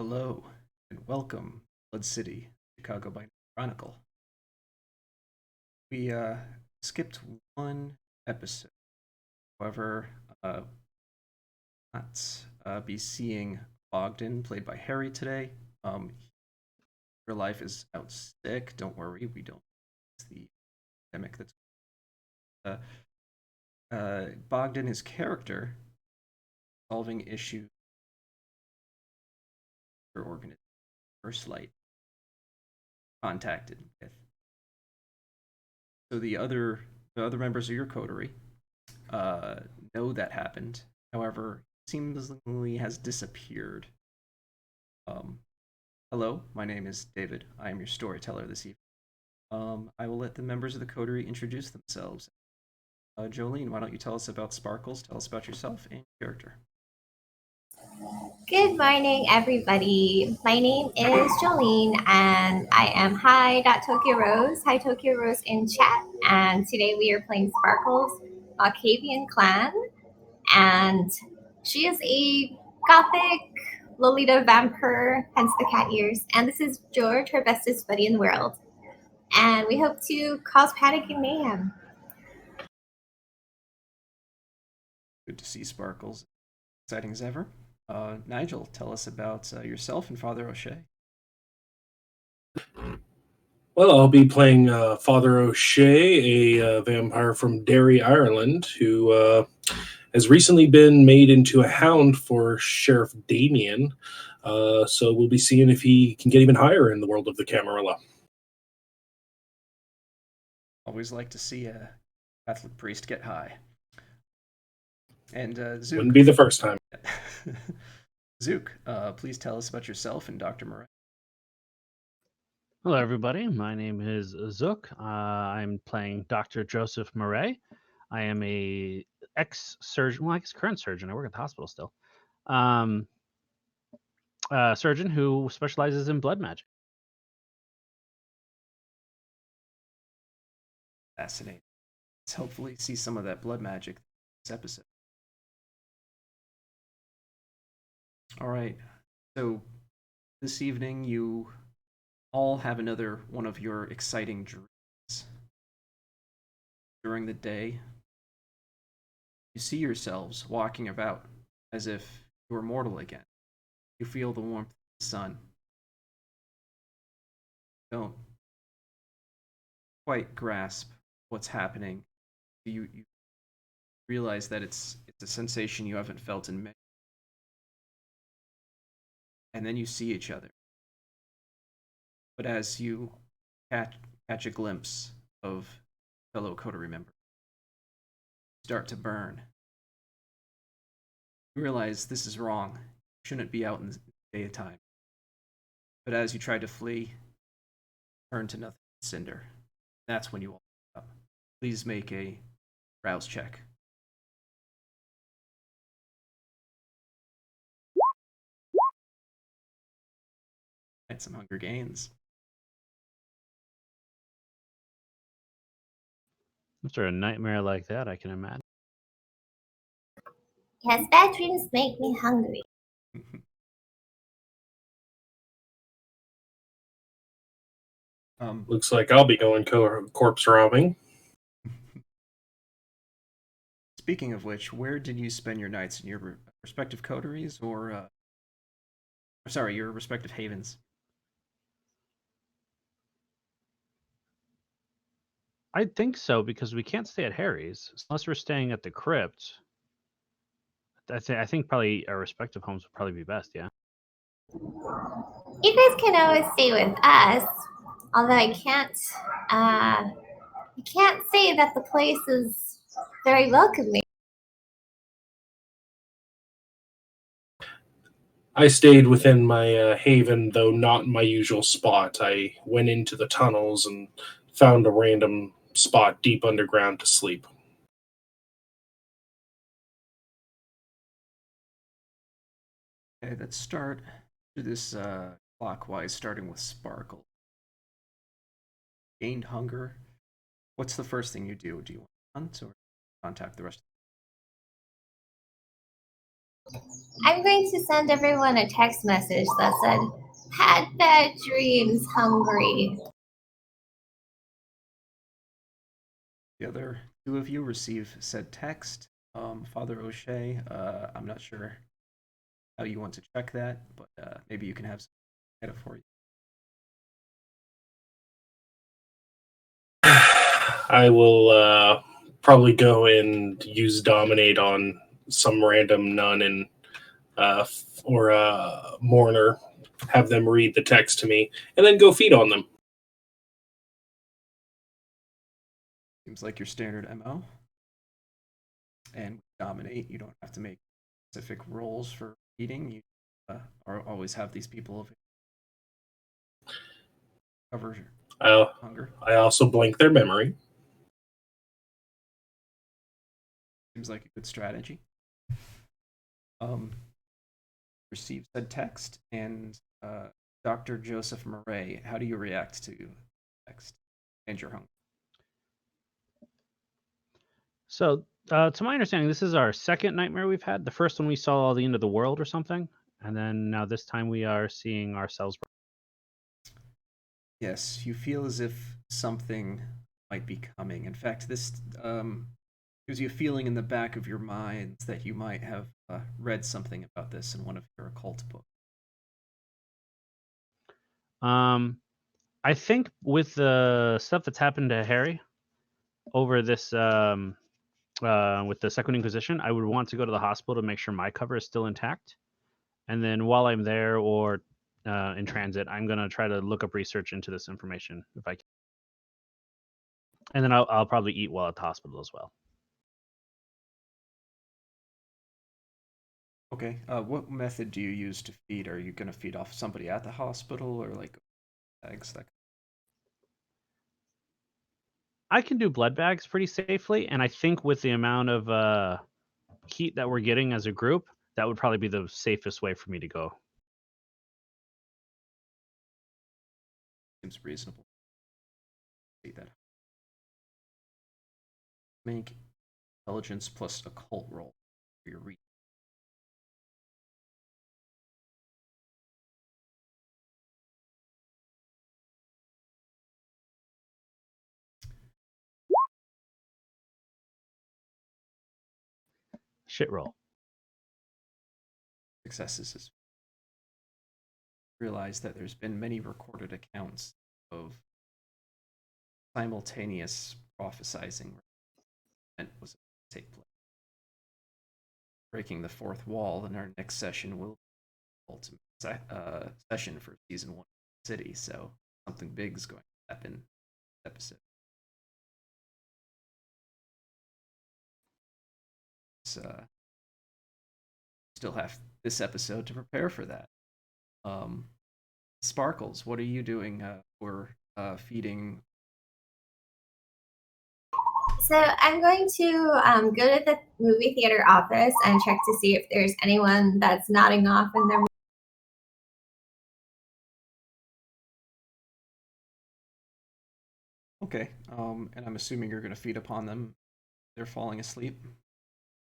Hello, and welcome, Blood City, Chicago by Chronicle. We skipped one episode. However, not be seeing Ogden, played by Harry, today. Your life is out sick. Don't worry, we don't. It's the pandemic that's. Bogdan, his character, solving issues for organization FIRSTLIGHT contacted with. So the other members of your coterie know that happened. However, seemingly has disappeared. Hello, my name is David. I am your storyteller this evening. I will let the members of the coterie introduce themselves. Jolene, why don't you tell us about Sparkles? Tell us about yourself and your character. Good morning, everybody. My name is Jolene, and I am Hi.Tokyo Rose. Hi, Tokyo Rose in chat. And today we are playing Sparkles, Octavian Clan. And she is a gothic Lolita vampire, hence the cat ears. And this is George, her bestest buddy in the world. And we hope to cause panic and mayhem. Good to see Sparkles. Exciting as ever. Nigel, tell us about yourself and Father O'Shea. Well, I'll be playing Father O'Shea, a vampire from Derry, Ireland, who has recently been made into a hound for Sheriff Damien. So we'll be seeing if he can get even higher in the world of the Camarilla. Always like to see a Catholic priest get high. And Zook. Wouldn't be the first time. Zook, please tell us about yourself and Dr. Murray. Hello, everybody. My name is Zook. I'm playing Dr. Joseph Murray. I am a ex-surgeon, well, I guess current surgeon. I work at the hospital still. Surgeon who specializes in blood magic. Fascinating. Let's hopefully see some of that blood magic this episode. All right. So this evening you all have another one of your exciting dreams. During the day, you see yourselves walking about as if you were mortal again. You feel the warmth of the sun. Don't quite grasp what's happening. You realize that it's a sensation you haven't felt in many. And then you see each other. But as you catch a glimpse of fellow coterie member, start to burn. You realize this is wrong. You shouldn't be out in the daytime. But as you try to flee, turn to nothing but cinder. That's when you all wake up. Please make a rouse check. And some Hunger Games. After a nightmare like that, I can imagine. Yes, bad dreams make me hungry. Looks like I'll be going corpse robbing. Speaking of which, where did you spend your nights in your respective coteries, or your respective havens? I think so, because we can't stay at Harry's unless we're staying at the crypt. I think probably our respective homes would probably be best, yeah. You guys can always stay with us, although I can't say that the place is very welcoming. I stayed within my haven, though not in my usual spot. I went into the tunnels and found a random spot deep underground to sleep. Okay, let's start this clockwise, starting with Sparkle. Gained hunger. What's the first thing you do? Do you want to hunt or contact the rest I'm going to send everyone a text message that said, "Had bad dreams, hungry." The other two of you receive said text. Father O'Shea, I'm not sure how you want to check that, but maybe you can have some data for you. I will probably go and use Dominate on some random nun and or mourner, have them read the text to me, and then go feed on them. Seems like your standard MO. And with Dominate, you don't have to make specific rolls for eating. You always have these people cover hunger. I also blank their memory. Seems like a good strategy. Receive said text, and Dr. Joseph Murray, how do you react to text and your hunger? So, to my understanding, this is our second nightmare we've had. The first one we saw the end of the world or something, and then now this time we are seeing ourselves. Yes, you feel as if something might be coming. In fact, this gives you a feeling in the back of your mind that you might have read something about this in one of your occult books. I think with the stuff that's happened to Harry over this with the Second Inquisition, I would want to go to the hospital to make sure my cover is still intact. And then while I'm there or in transit, I'm going to try to look up research into this information if I can. And then I'll probably eat while at the hospital as well. Okay. What method do you use to feed? Are you going to feed off somebody at the hospital or like eggs? I can do blood bags pretty safely, and I think with the amount of heat that we're getting as a group, that would probably be the safest way for me to go. Seems reasonable. See that. Make intelligence plus occult roll for your read. Shit roll. Successes is realize that there's been many recorded accounts of simultaneous prophesizing event was to take place. Breaking the fourth wall in our next session will be the ultimate session for season 1 of the city, so something big is going to happen in this episode. Still have this episode to prepare for that. Sparkles, what are you doing for feeding? So I'm going to go to the movie theater office and check to see if there's anyone that's nodding off in their. Okay, and I'm assuming you're going to feed upon them. They're falling asleep.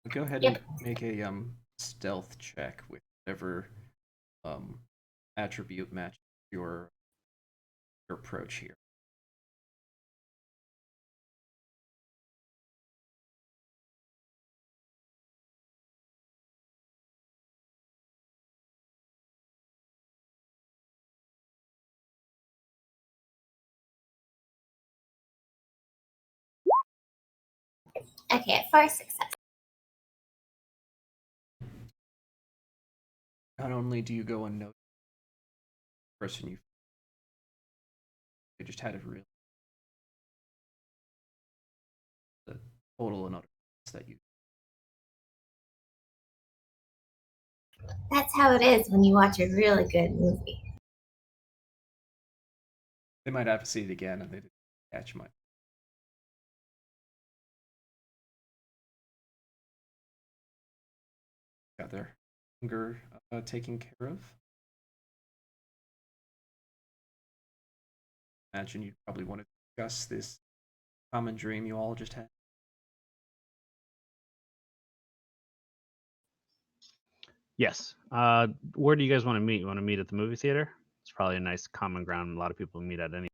Go ahead and make a stealth check with whatever attribute matches your approach here. Okay, 4 success. Not only do you go unnoticed, the person they just had a real the total and utter that you. That's how it is when you watch a really good movie. They might have to see it again, and they didn't catch much. Got their hunger taken care of. Imagine you'd probably want to discuss this common dream you all just had. Yes. Where do you guys want to meet? You want to meet at the movie theater? It's probably a nice common ground. A lot of people meet at any.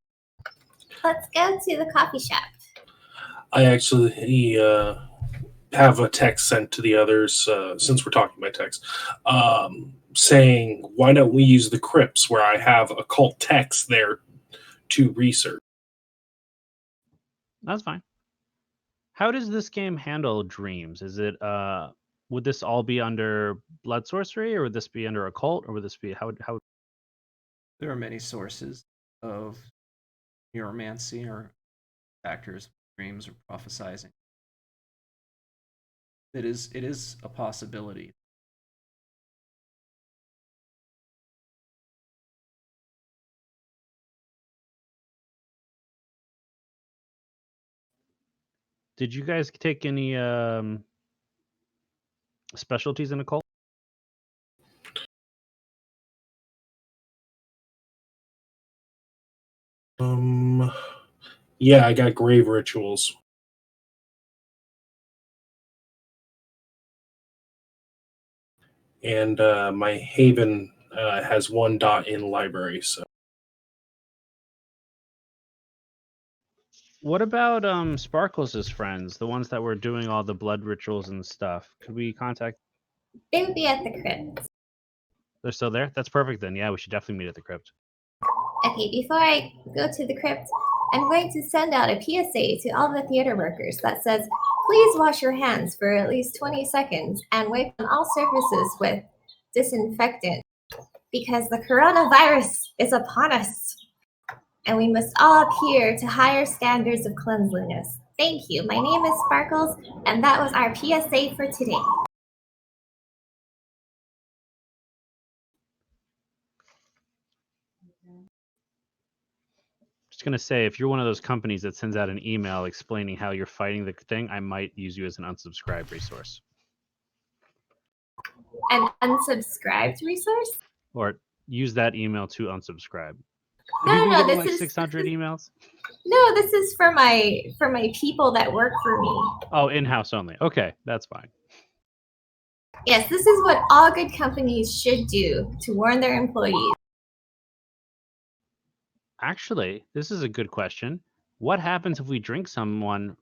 Let's go to the coffee shop. I actually have a text sent to the others, since we're talking by text, saying, why don't we use the crypts where I have occult text there to research? That's fine. How does this game handle dreams? Is it would this all be under blood sorcery, or would this be under occult, or would this be how? There are many sources of neuromancy or factors of dreams or prophesizing. It is a possibility. Did you guys take any specialties in occult? Yeah, I got grave rituals. And my Haven has 1 dot in library, so. What about Sparkles' friends, the ones that were doing all the blood rituals and stuff? Could we contact? They would be at the crypt. They're still there? That's perfect then. Yeah, we should definitely meet at the crypt. Okay, before I go to the crypt, I'm going to send out a PSA to all the theater workers that says, please wash your hands for at least 20 seconds and wipe on all surfaces with disinfectant because the coronavirus is upon us and we must all adhere to higher standards of cleanliness. Thank you. My name is Sparkles, and that was our PSA for today. Just gonna say, if you're one of those companies that sends out an email explaining how you're fighting the thing, I might use you as an unsubscribe resource. An unsubscribed resource? Or use that email to unsubscribe. No, Have you been no, getting this like is 600 emails? No, this is for my people that work for me. Oh, in-house only. Okay, that's fine. Yes, this is what all good companies should do to warn their employees. Actually, this is a good question. What happens if we drink from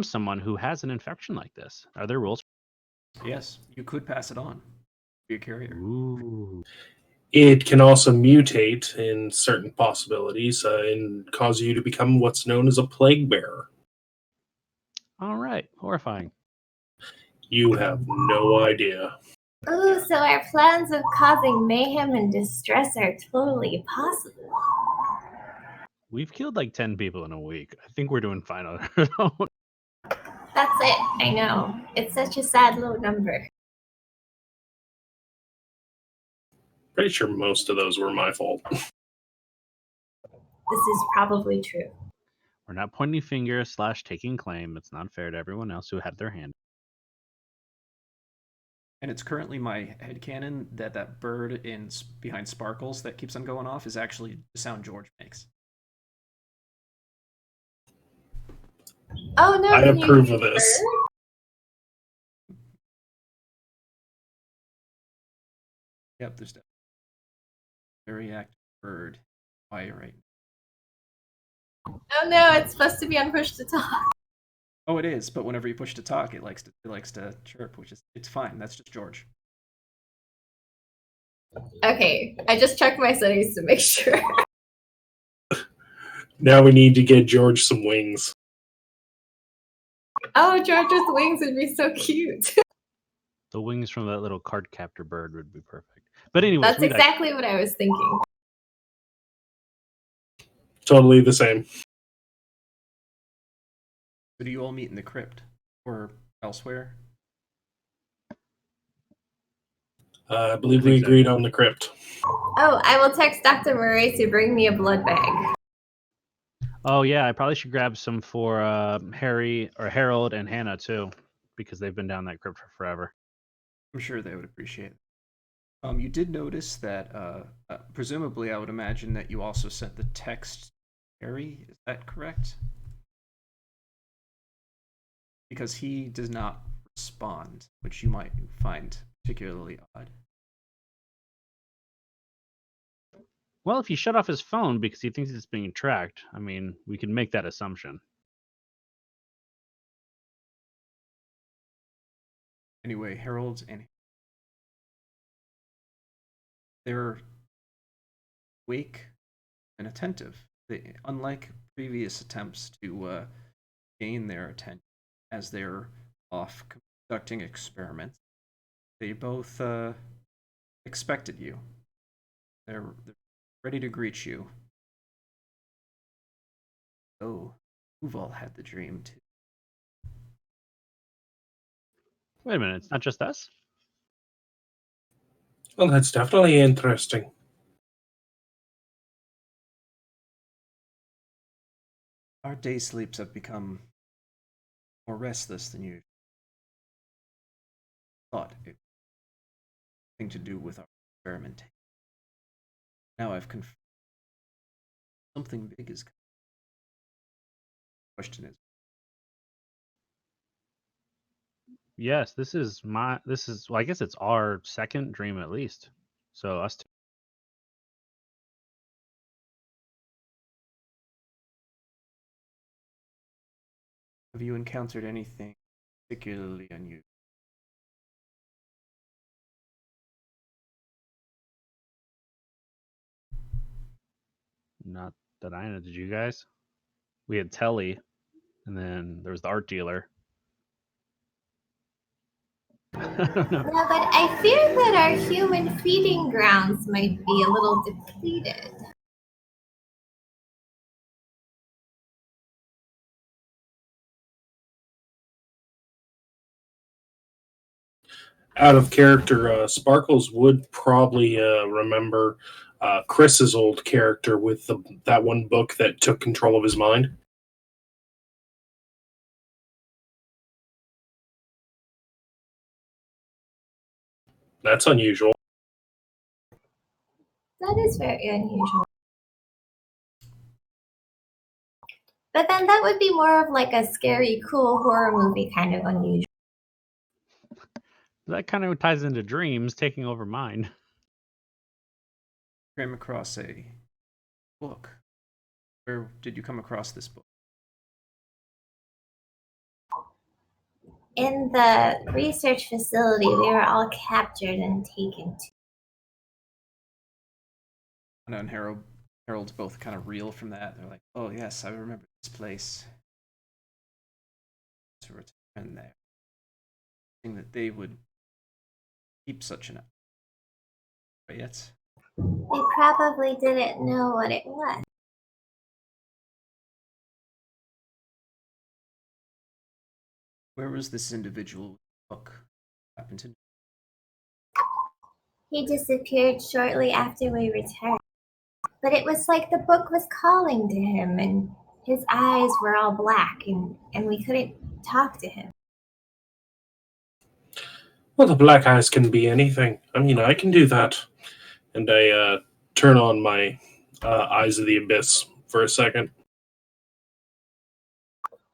someone who has an infection like this? Are there rules? Yes, you could pass it on. Be a carrier. Ooh. It can also mutate in certain possibilities and cause you to become what's known as a plague bearer. All right, horrifying. You have no idea. Ooh, so our plans of causing mayhem and distress are totally possible. We've killed like 10 people in a week. I think we're doing fine on That's it, I know. It's such a sad low number. Pretty sure most of those were my fault. This is probably true. We're not pointing fingers / taking claim. It's not fair to everyone else who had their hand. And it's currently my headcanon that that bird behind Sparkles that keeps on going off is actually the sound George makes. Oh no! I approve of this. Yep, there's that very active bird. Why right? Oh no! It's supposed to be on push to talk. Oh, it is. But whenever you push to talk, it likes to chirp, which is it's fine. That's just George. Okay, I just checked my settings to make sure. Now we need to get George some wings. Oh, George with wings would be so cute. The wings from that little card captor bird would be perfect. But anyways, that's exactly what I was thinking. Totally the same. So do you all meet in the crypt or elsewhere? I believe we agreed on the crypt. Oh, I will text Dr. Murray to bring me a blood bag. Oh yeah, I probably should grab some for Harry or Harold and Hannah too, because they've been down that crypt for forever. I'm sure they would appreciate it. You did notice that, presumably, I would imagine that you also sent the text to Harry. Is that correct? Because he does not respond, which you might find particularly odd. Well, if he shut off his phone because he thinks it's being tracked, I mean, we can make that assumption. Anyway, Harold and they're awake and attentive. Unlike previous attempts to gain their attention as they're off conducting experiments, they both expected you. They're ready to greet you. Oh, you've all had the dream too. Wait a minute, it's not just us? Well, that's definitely interesting. Our day sleeps have become more restless than usual. Thought it thing to do with our experimentation. Now I've confirmed something big is coming. The question is, Yes, this is well, I guess it's our second dream at least. So us two. have you encountered anything particularly unusual? Not that I know. Did you guys? We had Telly, and then there was the art dealer. I don't know. No, but I fear that our human feeding grounds might be a little depleted. Out of character, Sparkles would probably remember Chris's old character with that one book that took control of his mind. That's unusual. That is very unusual. But then that would be more of like a scary, cool horror movie kind of unusual. That kind of ties into dreams taking over mine. Came across a book. Where did you come across this book? In the research facility, we were all captured and taken to. Anna and Harold's both kind of reel from that. They're like, "Oh yes, I remember this place." To return there, saying that they would keep such an. But yet, They probably didn't know what it was. where was this individual book happened to? He disappeared shortly after we returned. But it was like the book was calling to him, and his eyes were all black, and we couldn't talk to him. Well, the black eyes can be anything. I mean, I can do that. And I turn on my Eyes of the Abyss for a second.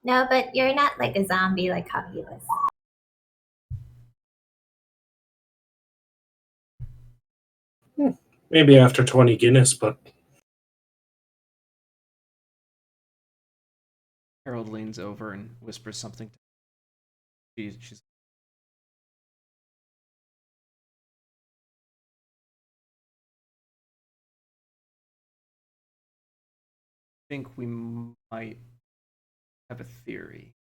No, but you're not like a zombie like Copulus. Maybe after 20 Guinness, but Harold leans over and whispers something. She's. Think we might have a theory.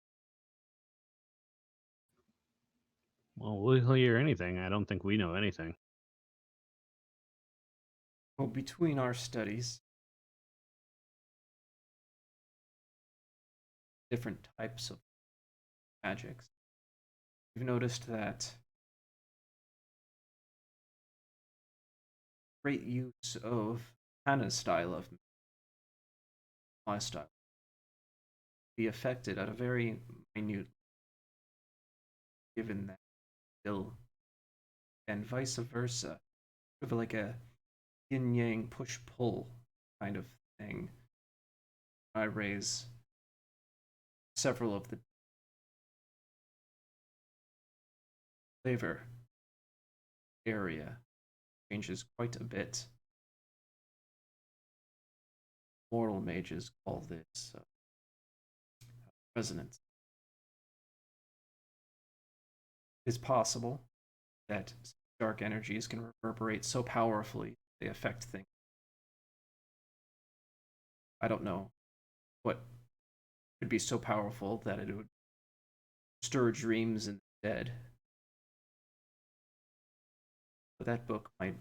Well, we'll hear anything. I don't think we know anything. Well, between our studies, different types of magics, we've noticed that great use of Hannah's style of my style be affected at a very minute, given that skill, and vice versa, sort of like a yin yang push pull kind of thing. I raise several of the flavor area changes quite a bit. Mortal mages call this resonance. It's possible that dark energies can reverberate so powerfully they affect things. I don't know what could be so powerful that it would stir dreams in the dead. But that book might.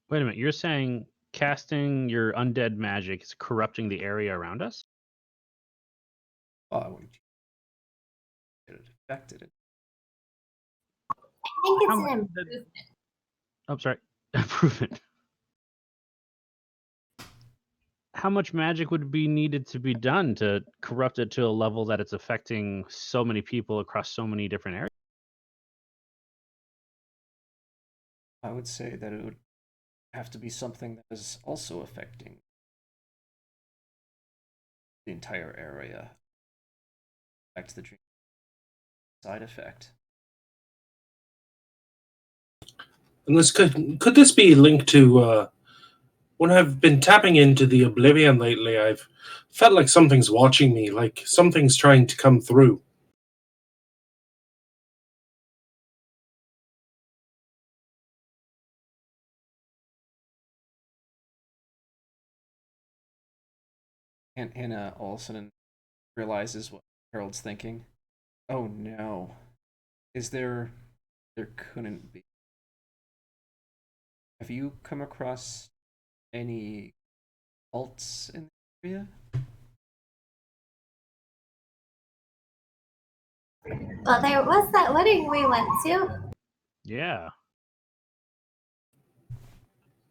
Wait a minute. You're saying casting your undead magic is corrupting the area around us? Oh, it affected it. I think it's How an much improvement. Oh, sorry. Improvement. How much magic would be needed to be done to corrupt it to a level that it's affecting so many people across so many different areas? I would say that it would have to be something that is also affecting the entire area. Back to the dream side effect. And this could this be linked to when I've been tapping into the Oblivion lately? I've felt like something's watching me, like something's trying to come through. And Hannah all of a sudden realizes what Harold's thinking. Oh no. Is there. There couldn't be. Have you come across any cults in the area? Well, there was that wedding we went to. Yeah.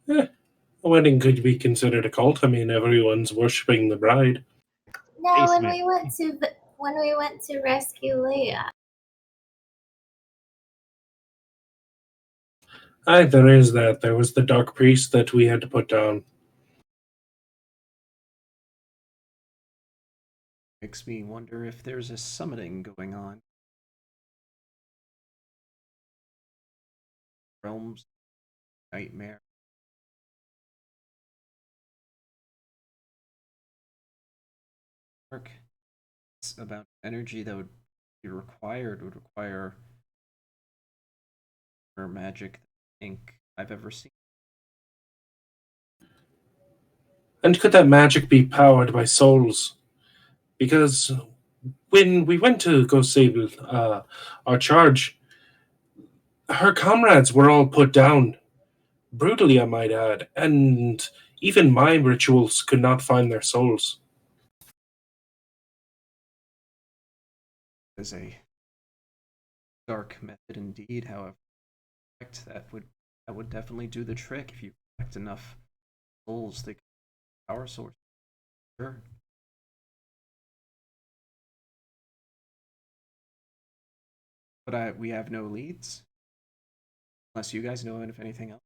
A wedding could be considered a cult. I mean, everyone's worshipping the bride. No, Basement. when we went to rescue Leah. Aye, there is that. There was the dark priest that we had to put down. Makes me wonder if there's a summoning going on. Realms, nightmare. It's about energy that would require more magic than I think I've ever seen. And could that magic be powered by souls? Because when we went to go save our charge, her comrades were all put down. Brutally, I might add. And even my rituals could not find their souls. As a dark method indeed, however, that would definitely do the trick if you collect enough souls that power source. Sure. But we have no leads. Unless you guys know of anything else.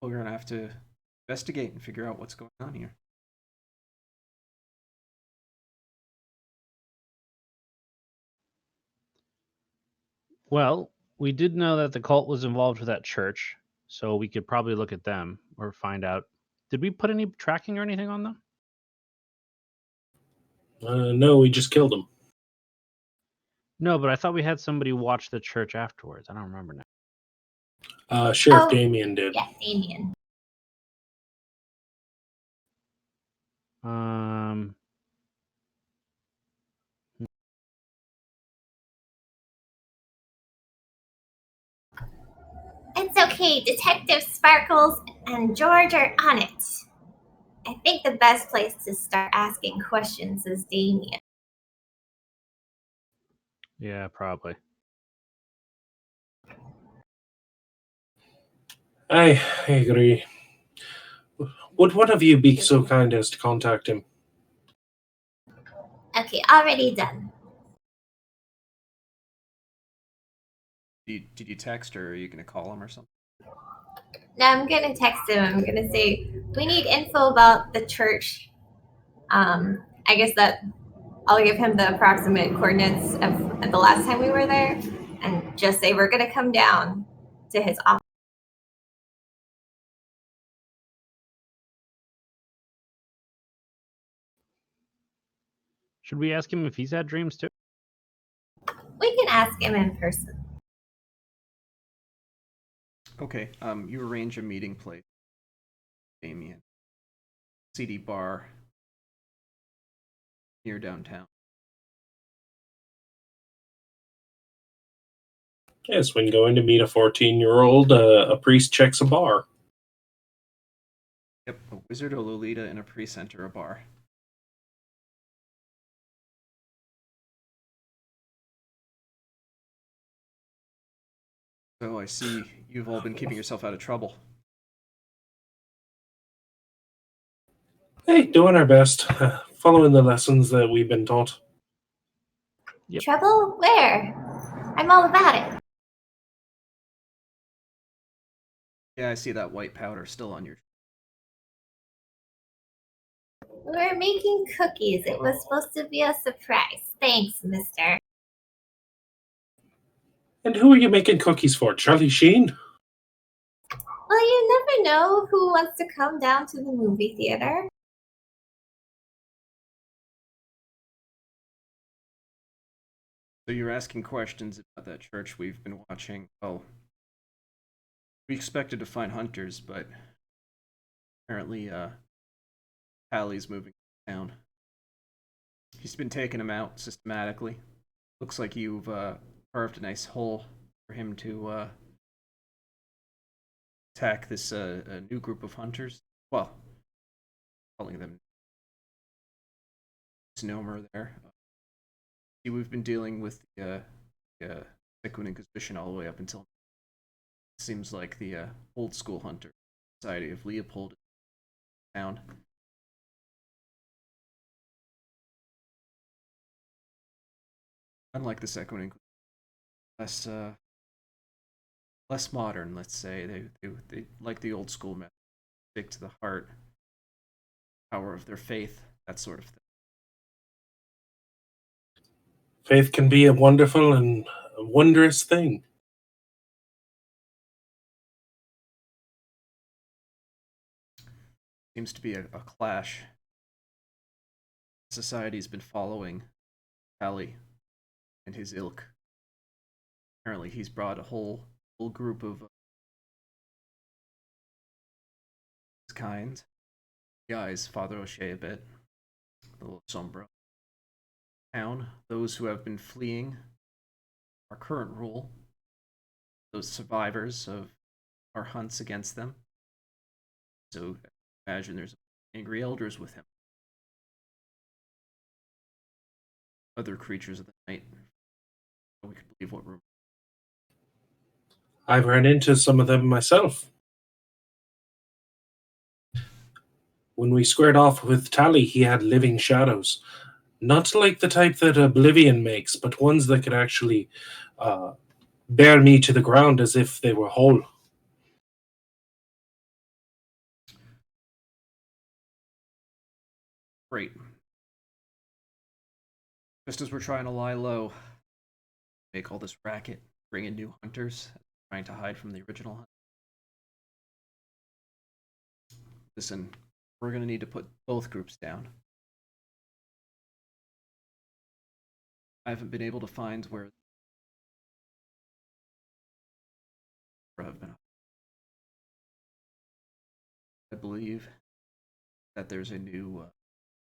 Well, we're gonna have to investigate and figure out what's going on here. Well, we did know that the cult was involved with that church, so we could probably look at them or find out. Did we put any tracking or anything on them? No, we just killed them. No, but I thought we had somebody watch the church afterwards. I don't remember now. Sheriff Damien did. Yeah, Damien. It's okay. Detective Sparkles and George are on it. I think the best place to start asking questions is Damien. Yeah, probably. I agree. Would one of you be so kind as to contact him? Okay, already done. Did you text her, or are you gonna call him or something? Now I'm gonna text him. I'm gonna say we need info about the church. I guess that I'll give him the approximate coordinates of the last time we were there, and just say we're gonna come down to his office. Should we ask him if he's had dreams too? We can ask him in person. Okay, you arrange a meeting place. Damien. CD bar near downtown. Yes, when going to meet a 14-year-old, a priest checks a bar. Yep, a wizard, a Lolita, and a priest enter a bar. So I see you've all been keeping yourself out of trouble. Hey, doing our best, following the lessons that we've been taught. Yep. Trouble? Where? I'm all about it. Yeah, I see that white powder still on your... We're making cookies. It was supposed to be a surprise. Thanks, mister. And who are you making cookies for, Charlie Sheen? Well, you never know who wants to come down to the movie theater. So you're asking questions about that church we've been watching. Oh, we expected to find hunters, but apparently, Hallie's moving down. He's been taking them out systematically. Looks like you've carved a nice hole for him to attack this a new group of hunters. Well, calling them Snowmer there. See, we've been dealing with the Sequin Inquisition all the way up until it seems like the old school hunter Society of Leopold is down. Unlike the Sequin Inquisition, less modern, let's say. They like the old school method, stick to the heart, power of their faith, that sort of thing. Faith can be a wonderful and a wondrous thing. Seems to be a clash. Society's been following Hallie and his ilk. Apparently, he's brought a whole group of his kind. Guys, Father O'Shea a bit, the little sombra. Town, those who have been fleeing our current rule, those survivors of our hunts against them. So imagine there's angry elders with him. Other creatures of the night. We could believe what room. I've run into some of them myself. When we squared off with Tally, he had living shadows. Not like the type that Oblivion makes, but ones that could actually bear me to the ground as if they were whole. Great. Just as we're trying to lie low, make all this racket, bring in new hunters, trying to hide from the original hunt. Listen, we're going to need to put both groups down. I haven't been able to find where have been. I believe that there's a new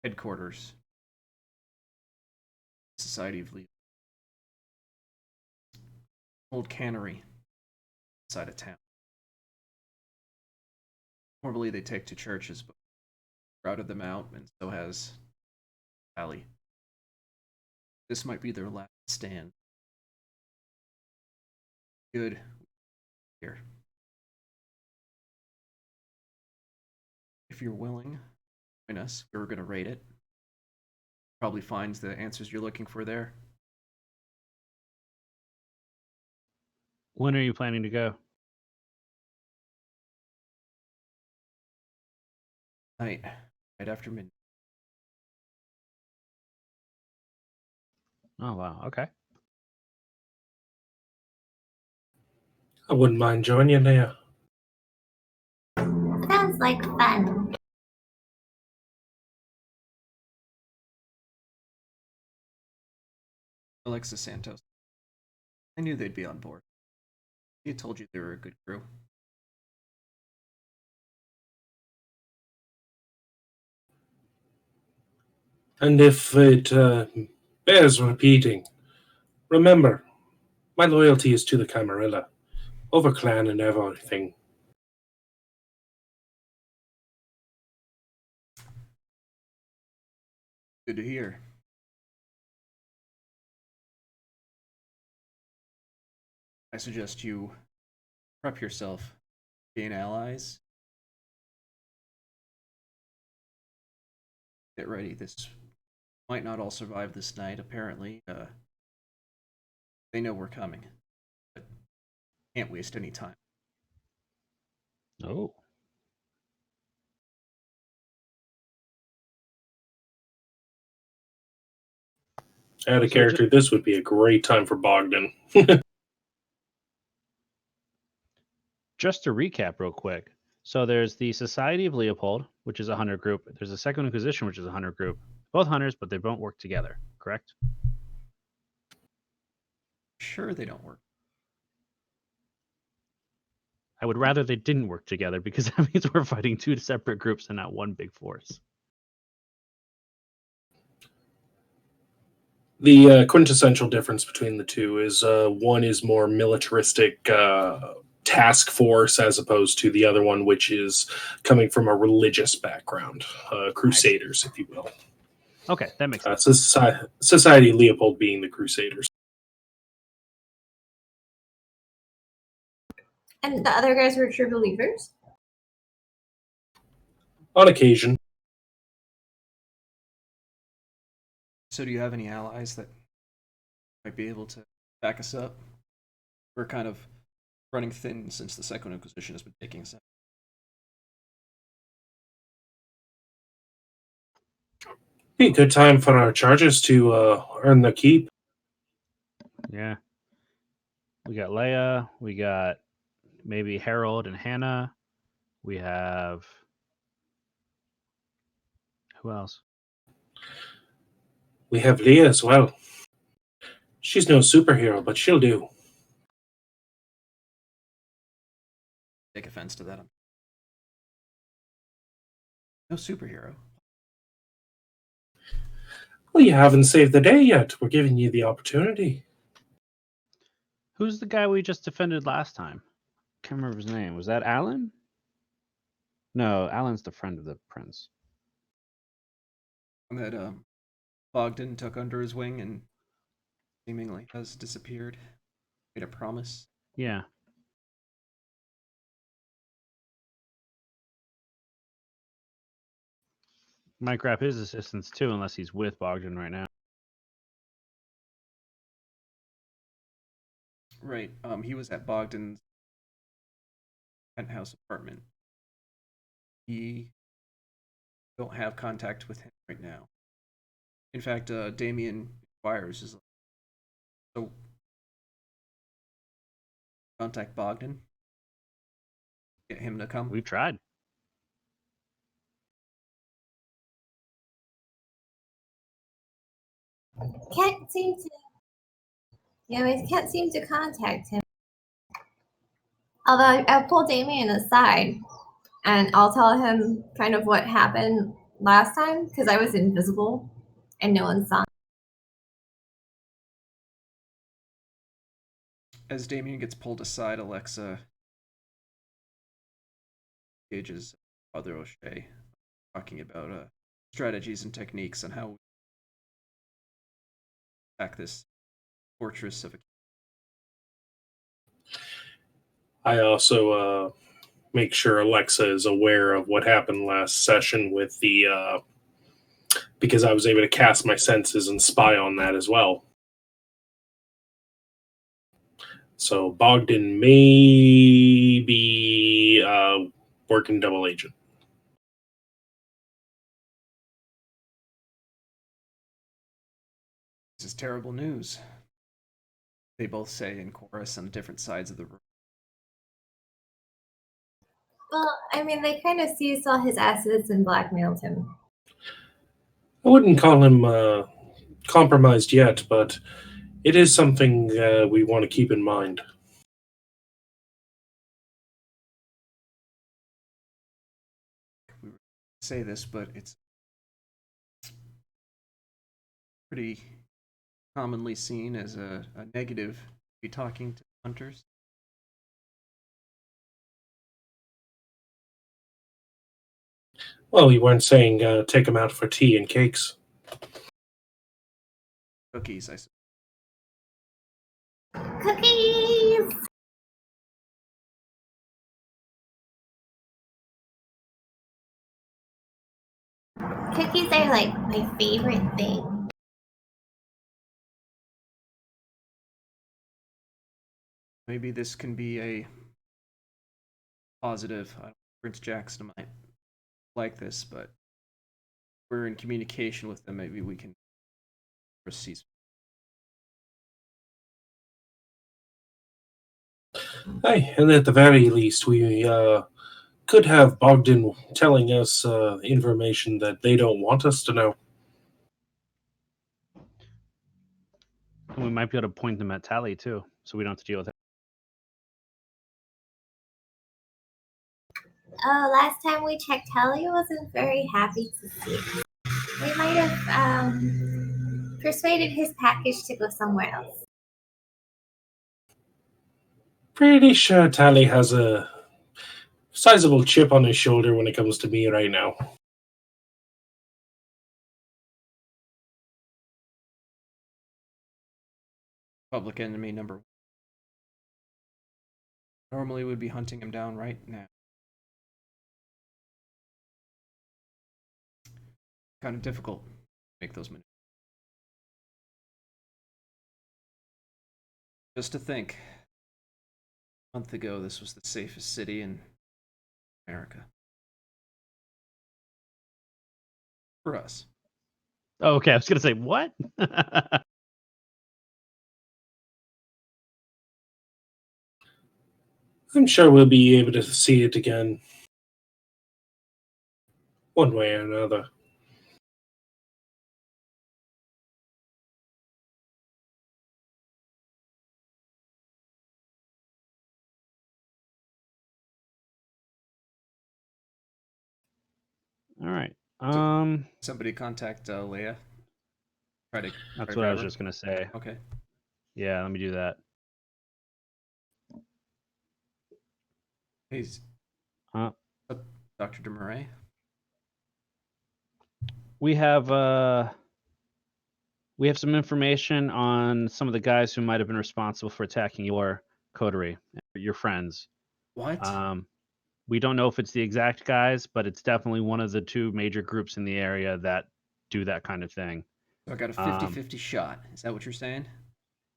headquarters, Society of Leopold. Old cannery inside of town. Normally they take to churches, but routed them out, and so has Hallie. This might be their last stand. Good. Here. If you're willing, join us. We're going to rate it. Probably finds the answers you're looking for there. When are you planning to go? Night. Right after midnight. Oh wow. Okay. I wouldn't mind joining you there. Sounds like fun. Alexis Santos. I knew they'd be on board. He had told you they were a good crew. And if it bears repeating, remember, my loyalty is to the Camarilla, over clan and everything. Good to hear. I suggest you prep yourself, gain allies. Get ready. This might not all survive this night, apparently. They know we're coming. But can't waste any time. Oh. Out of So character, this would be a great time for Bogdan. Just to recap real quick. So there's the Society of Leopold, which is a hunter group. There's the Second Inquisition, which is a hunter group. Both hunters, but they don't work together, correct? Sure, they don't work. I would rather they didn't work together because that means we're fighting two separate groups and not one big force. The quintessential difference between the two is one is more militaristic task force as opposed to the other one, which is coming from a religious background, crusaders, if you will. Okay, that makes sense. Society of Leopold being the crusaders. And the other guys were true believers? On occasion. So do you have any allies that might be able to back us up? We're kind of running thin since the Second Inquisition has been taking us out. Be a good time for our charges to earn the keep. Yeah. We got Leia. We got maybe Harold and Hannah. We have... Who else? We have Leah as well. She's no superhero, but she'll do. Take offense to that. No superhero. Well, you haven't saved the day yet. We're giving you the opportunity. Who's the guy we just defended last time? Can't remember his name. Was that Alan? No, Alan's the friend of the prince. That Bogdan took under his wing and seemingly has disappeared. Made a promise. Yeah. Might grab his assistance too, unless he's with Bogdan right now. Right. He was at Bogdan's penthouse apartment. We don't have contact with him right now. In fact, Damien inquires is like, so contact Bogdan. Get him to come. We've tried. Can't seem to. Yeah, we can't seem to contact him. Although I'll pull Damien aside and I'll tell him kind of what happened last time because I was invisible and no one saw me. As Damien gets pulled aside, Alexa engages Father O'Shea, talking about strategies and techniques on how we attack this fortress of a... I also make sure Alexa is aware of what happened last session with the because I was able to cast my senses and spy on that as well. So Bogdan may be working double agent. This is terrible news. They both say in chorus on different sides of the room. Well, I mean, they kind of seized all his assets and blackmailed him. I wouldn't call him compromised yet, but it is something we want to keep in mind. We say this, but it's pretty commonly seen as a negative to be talking to hunters. Well, you weren't saying take him out for tea and cakes. Cookies, I suppose. Cookies! Cookies are like my favorite thing. Maybe this can be a positive. Prince Jackson might like this, but if we're in communication with them, maybe we can proceed. Hey, and at the very least, we could have Bogdan telling us information that they don't want us to know. And we might be able to point them at Tally too, so we don't have to deal with it. Oh, last time we checked, Telly wasn't very happy to see us. We might have persuaded his package to go somewhere else. Pretty sure Tally has a sizable chip on his shoulder when it comes to me right now. Public enemy number 1. Normally would be hunting him down right now. Kind of difficult to make those maneuvers. Just to think, a month ago this was the safest city in America. For us. Oh, okay, I was gonna say what? I'm sure we'll be able to see it again. One way or another. All right. Somebody contact Leia. Try That's to what I grab was her. just gonna say. Okay. Yeah, let me do that. Hey, Dr. DeMurray. We have some information on some of the guys who might have been responsible for attacking your coterie, your friends. What? We don't know if it's the exact guys, but it's definitely one of the two major groups in the area that do that kind of thing. So I got a 50-50 shot. Is that what you're saying?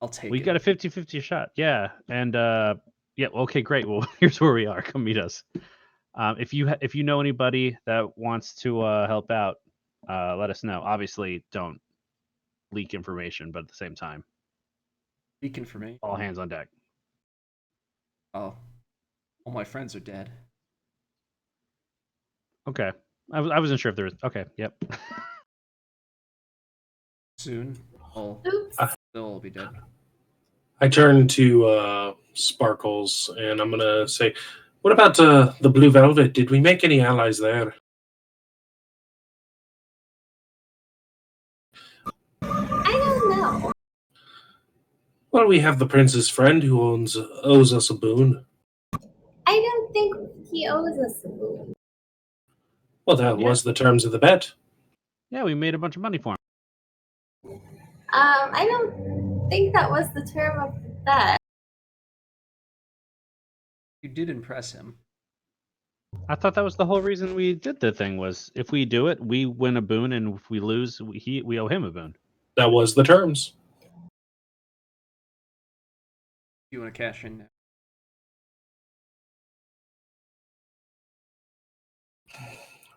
I'll take We it. got a 50-50 shot. Yeah. And yeah, okay, great. Well, here's where we are. Come meet us. If you know anybody that wants to help out, let us know. Obviously, don't leak information, but at the same time, Leak information. all hands on deck. Oh, all my friends are dead. Okay. I wasn't sure if there was. Okay. Yep. Soon, Oops. they'll all be dead. I turn to Sparkles, and I'm going to say, what about the Blue Velvet? Did we make any allies there? I don't know. Well, we have the Prince's friend who owes us a boon. I don't think he owes us a boon. Well, that was the terms of the bet. Yeah, we made a bunch of money for him. I don't think that was the term of that. You did impress him. I thought that was the whole reason we did the thing was if we do it, we win a boon, and if we lose, we owe him a boon. That was the terms. You want to cash in now?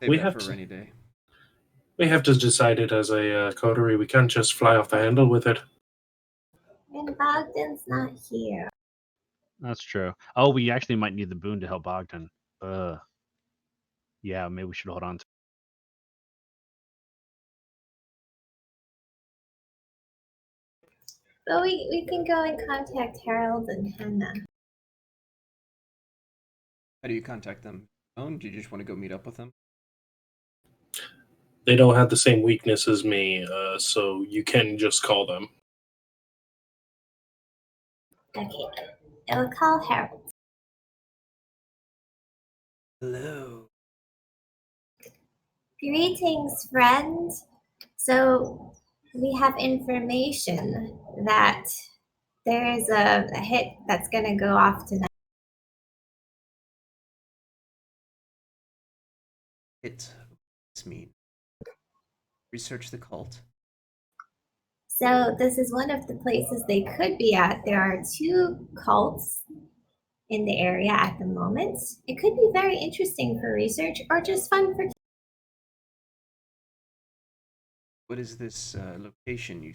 We have for a rainy day. We have to decide it as a coterie. We can't just fly off the handle with it. And Bogdan's not here. That's true. Oh, we actually might need the boon to help Bogdan. Yeah, maybe we should hold on to. But we can go and contact Harold and Hannah. How do you contact them? Do you just want to go meet up with them? They don't have the same weakness as me, so you can just call them. Okay, I'll call Harold. Hello. Greetings, friend. So we have information that there is a hit that's going to go off tonight. What's mean? Research the cult. So this is one of the places they could be at. There are 2 cults in the area at the moment. It could be very interesting for research or just fun for. What is this location you?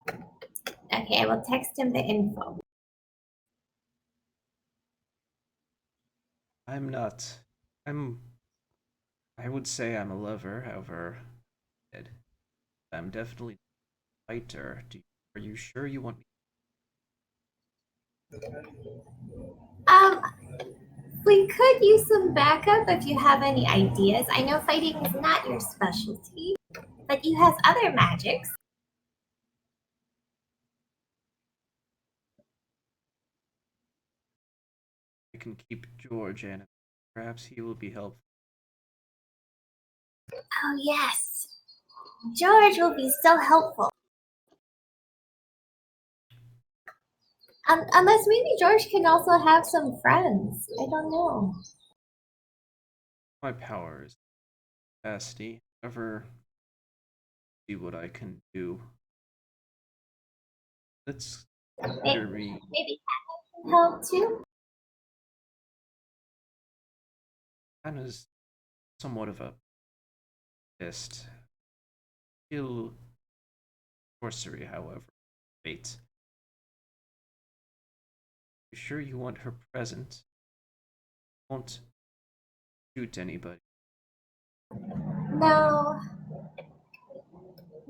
Okay, I will text him the info. I would say I'm a lover, however, I'm definitely a fighter. Are you sure you want me? We could use some backup if you have any ideas. I know fighting is not your specialty, but you have other magics. I can keep George and perhaps he will be helpful. Oh yes, George will be so helpful. Unless maybe George can also have some friends. I don't know. My powers, capacity, however, see what I can do. Let's consider me. Maybe Hannah can help too. Hannah's somewhat of a artist. Skill sorcery, however, great. You sure you want her present? Won't shoot anybody. No,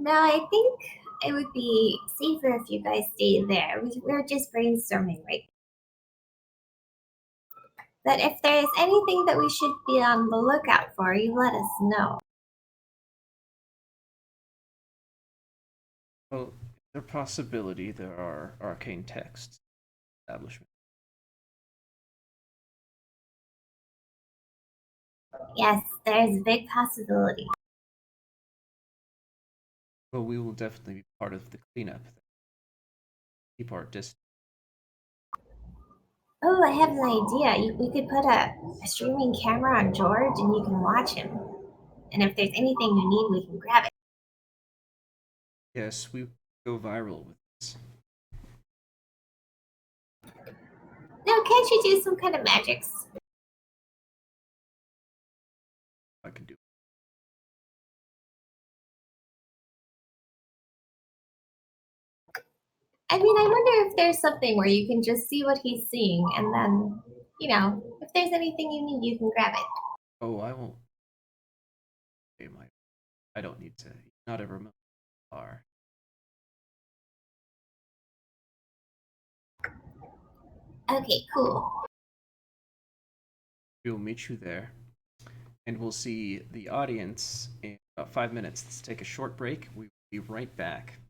I think it would be safer if you guys stayed there. We're just brainstorming right now. But if there's anything that we should be on the lookout for, you let us know. Well, there's a possibility there are arcane texts establishment. Yes, there's a big possibility. Well, we will definitely be part of the cleanup. Keep our distance. Oh, I have an idea. We could put a streaming camera on George and you can watch him. And if there's anything you need, we can grab it. Yes, we go viral with this. No, can't you do some kind of magics? I can do. I mean, I wonder if there's something where you can just see what he's seeing and then, if there's anything you need, you can grab it. Oh, I won't. I don't need to. Not a remote car. Okay, cool. We'll meet you there, and we'll see the audience in about 5 minutes. Let's take a short break. We'll be right back.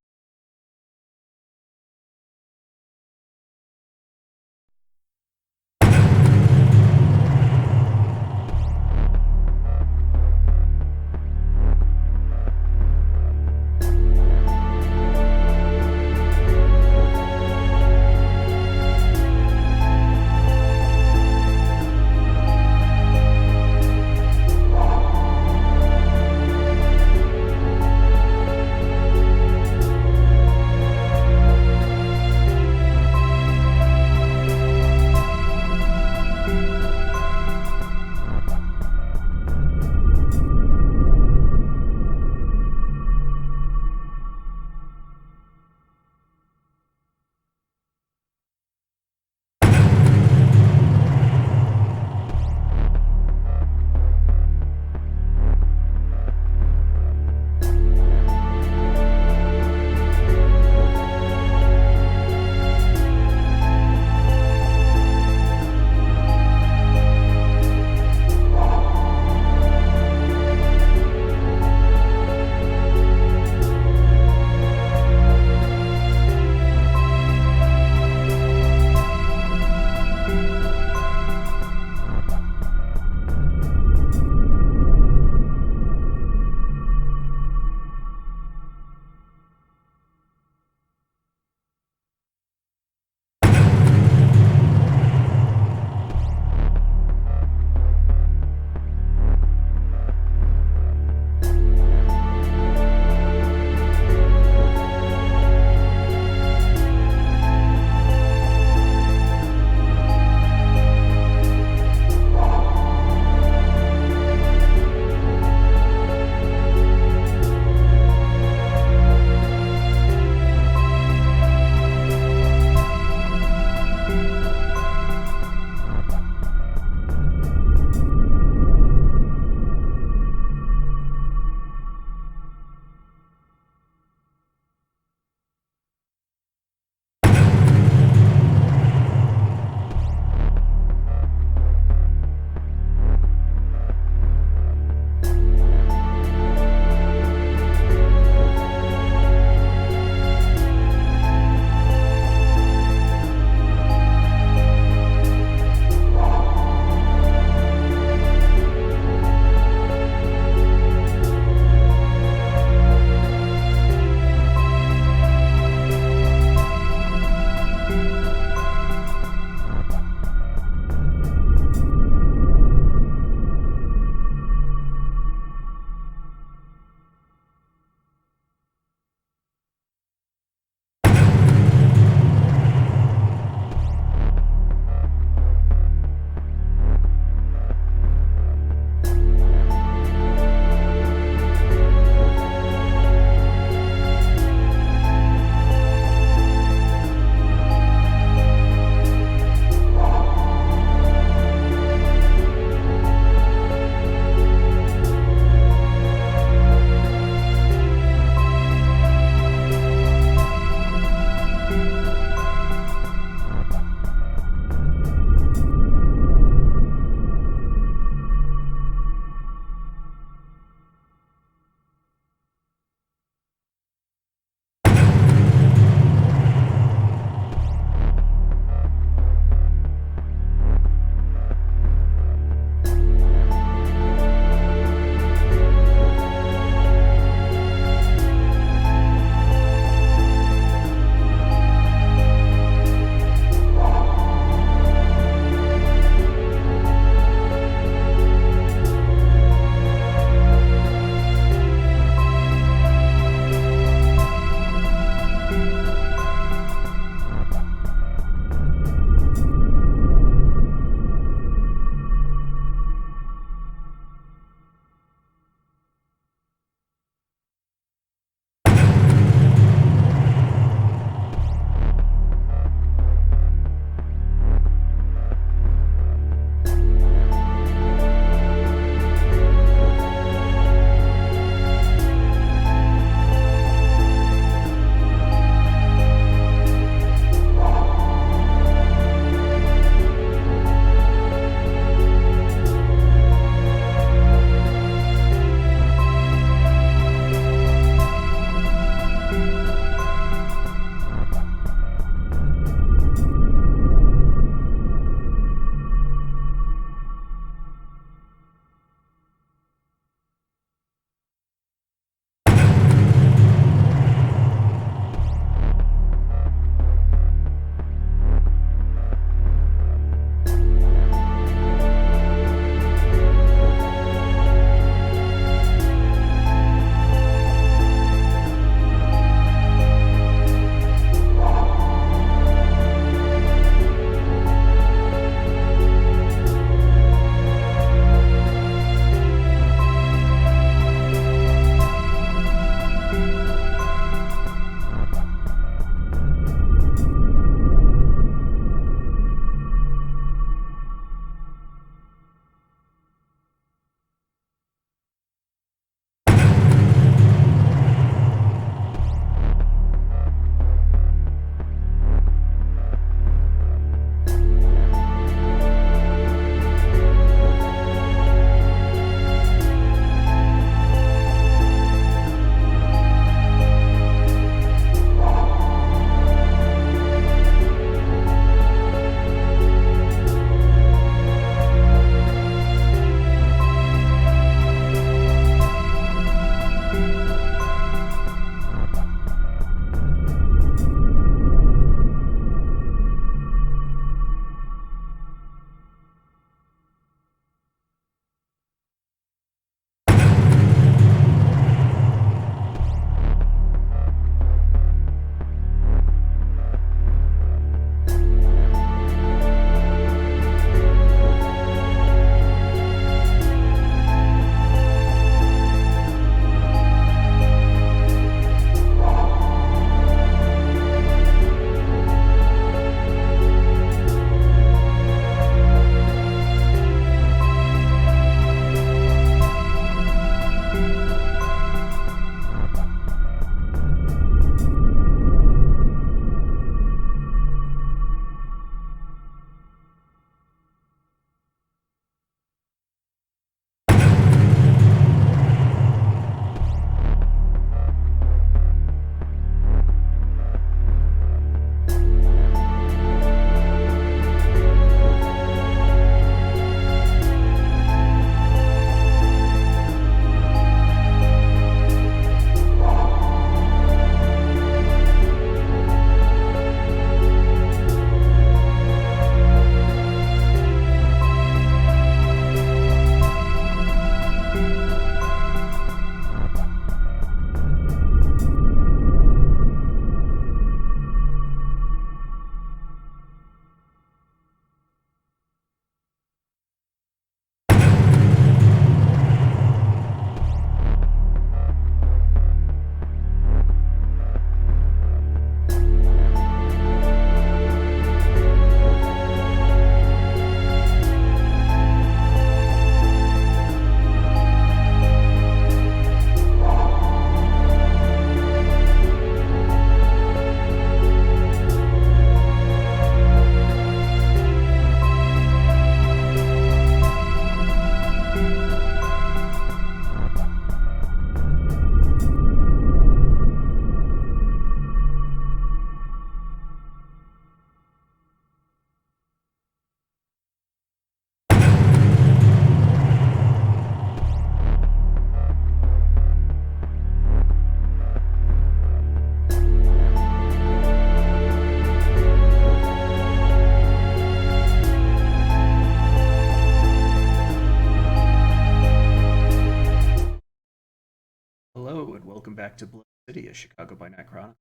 back to Blue City, a Chicago by Night Chronicle.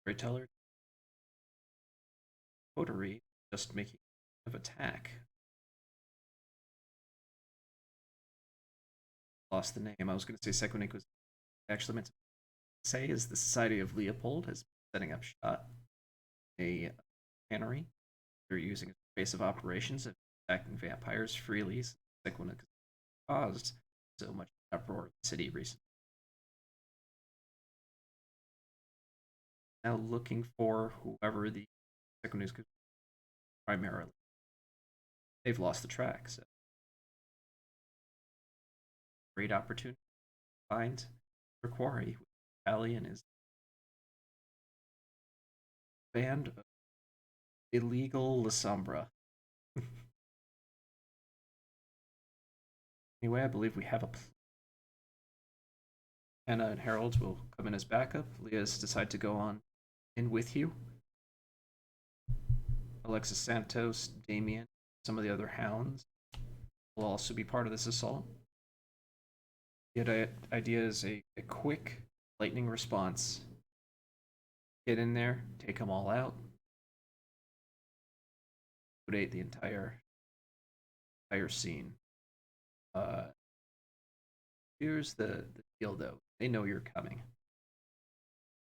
Storyteller coterie just making of attack. Lost the name. I was going to say second was actually meant to say is the Society of Leopold has been setting up shop a cannery. They're using a base of operations of attacking vampires freely. Second caused so much uproar in the city recently. Now looking for whoever the second news could primarily. They've lost the track, so great opportunity to find their quarry with Ali and his band of illegal La Sombra. Anyway, I believe we have a Anna and Harold will come in as backup. Leah's decide to go on in with you. Alexis Santos, Damien, some of the other hounds will also be part of this assault. The idea is a quick lightning response. Get in there, take them all out, liquidate the entire scene. Here's the deal, though. They know you're coming.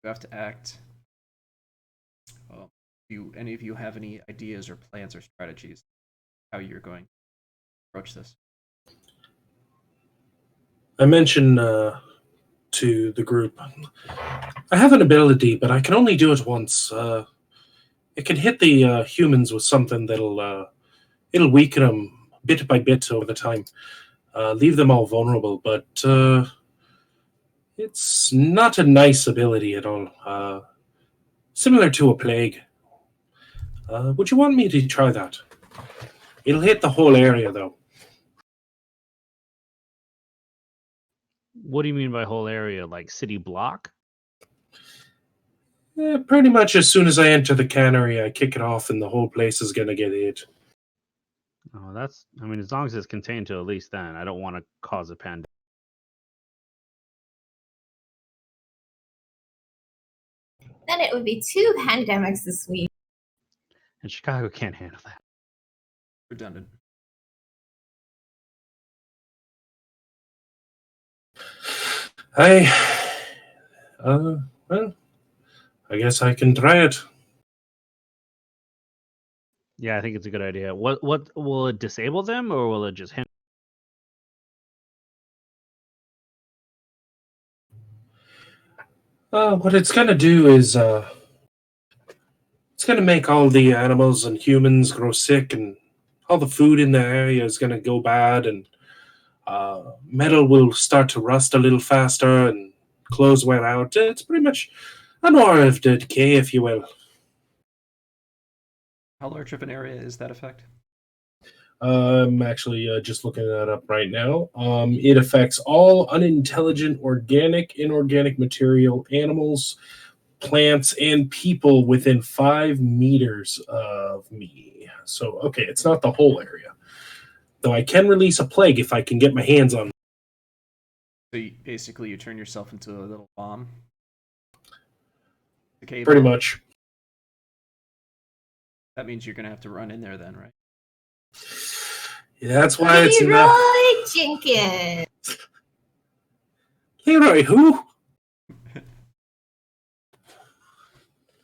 You have to act. Do any of you have any ideas or plans or strategies how you're going to approach this? I mentioned to the group, I have an ability, but I can only do it once. It can hit the humans with something that'll it'll weaken them bit by bit over the time, leave them all vulnerable. But it's not a nice ability at all. Similar to a plague. Would you want me to try that? It'll hit the whole area, though. What do you mean by whole area? Like city block? Yeah, pretty much as soon as I enter the cannery, I kick it off and the whole place is going to get hit. Oh, that's. I mean, as long as it's contained to at least then, I don't want to cause a pandemic. Then it would be 2 pandemics this week. And Chicago can't handle that. Redundant. Well, I guess I can try it. Yeah, I think it's a good idea. What will it disable them, or will it just hinder? What it's going to do is it's going to make all the animals and humans grow sick, and all the food in the area is going to go bad, and metal will start to rust a little faster, and clothes wear out. It's pretty much an aura of decay, if you will. How large of an area is that effect? I'm actually just looking that up right now. It affects all unintelligent, organic, inorganic material, animals, plants, and people within 5 meters of me. So, okay, it's not the whole area. Though I can release a plague if I can get my hands on it. So basically you turn yourself into a little bomb? Pretty bomb? much. That means you're going to have to run in there then, right? Yeah, that's why it's Leroy Jenkins. Leroy who?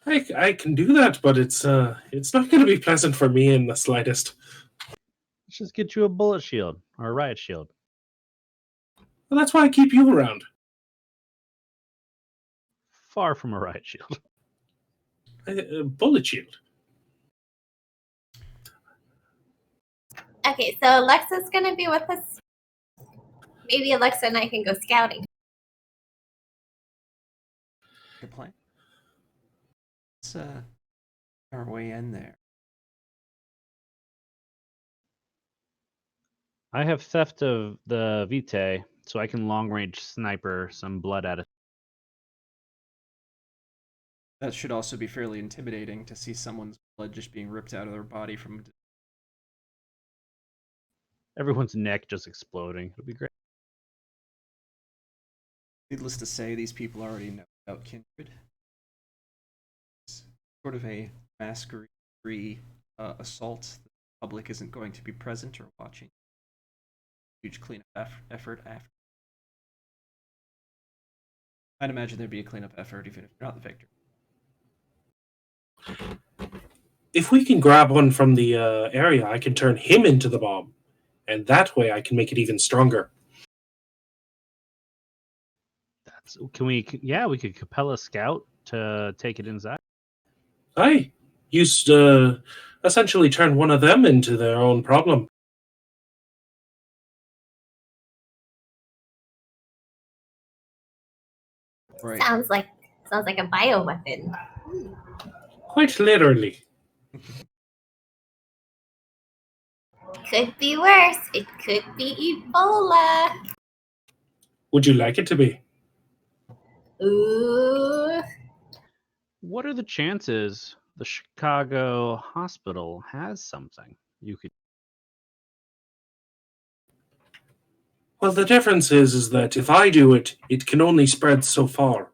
I can do that, but it's not going to be pleasant for me in the slightest. Let's just get you a bullet shield or a riot shield. Well, that's why I keep you around. Far from a riot shield. Bullet shield. Okay, so Alexa's going to be with us. Maybe Alexa and I can go scouting. Good plan. Let's our way in there. I have theft of the Vitae, so I can long range sniper some blood at it. That should also be fairly intimidating to see someone's blood just being ripped out of their body from. Everyone's neck just exploding. It'll be great. Needless to say, these people already know about Kindred. It's sort of a masquerade assault. The public isn't going to be present or watching. Huge cleanup effort after. I'd imagine there'd be a cleanup effort even if you're not the victor. If we can grab one from the area, I can turn him into the bomb, and that way I can make it even stronger. We could compel a scout to take it inside. I used essentially turn one of them into their own problem. Right. Sounds like a bioweapon. Quite literally. Could be worse. It could be Ebola. Would you like it to be? Ooh. What are the chances the Chicago hospital has something you could? Well, the difference is that if I do it, it can only spread so far.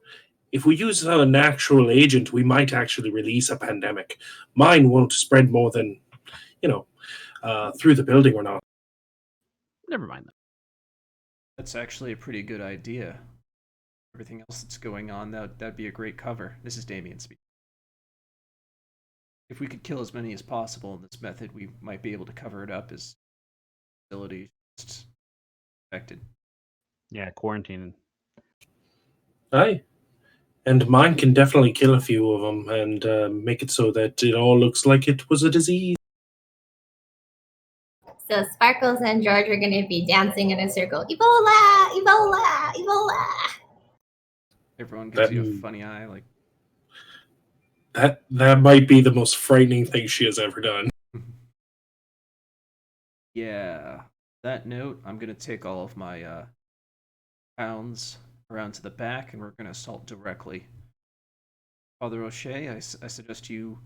If we use a natural agent, we might actually release a pandemic. Mine won't spread more than, through the building or not. Never mind that. That's actually a pretty good idea. Everything else that's going on, that'd be a great cover. This is Damien speaking. If we could kill as many as possible in this method, we might be able to cover it up as facilities just affected. Yeah, quarantine. Aye. And mine can definitely kill a few of them and make it so that it all looks like it was a disease. So Sparkles and George are going to be dancing in a circle. Ebola! Ebola! Ebola! Everyone gives you a funny eye, like that might be the most frightening thing she has ever done. Yeah. That note, I'm gonna take all of my pounds around to the back, and we're gonna assault directly. Father O'Shea, I suggest you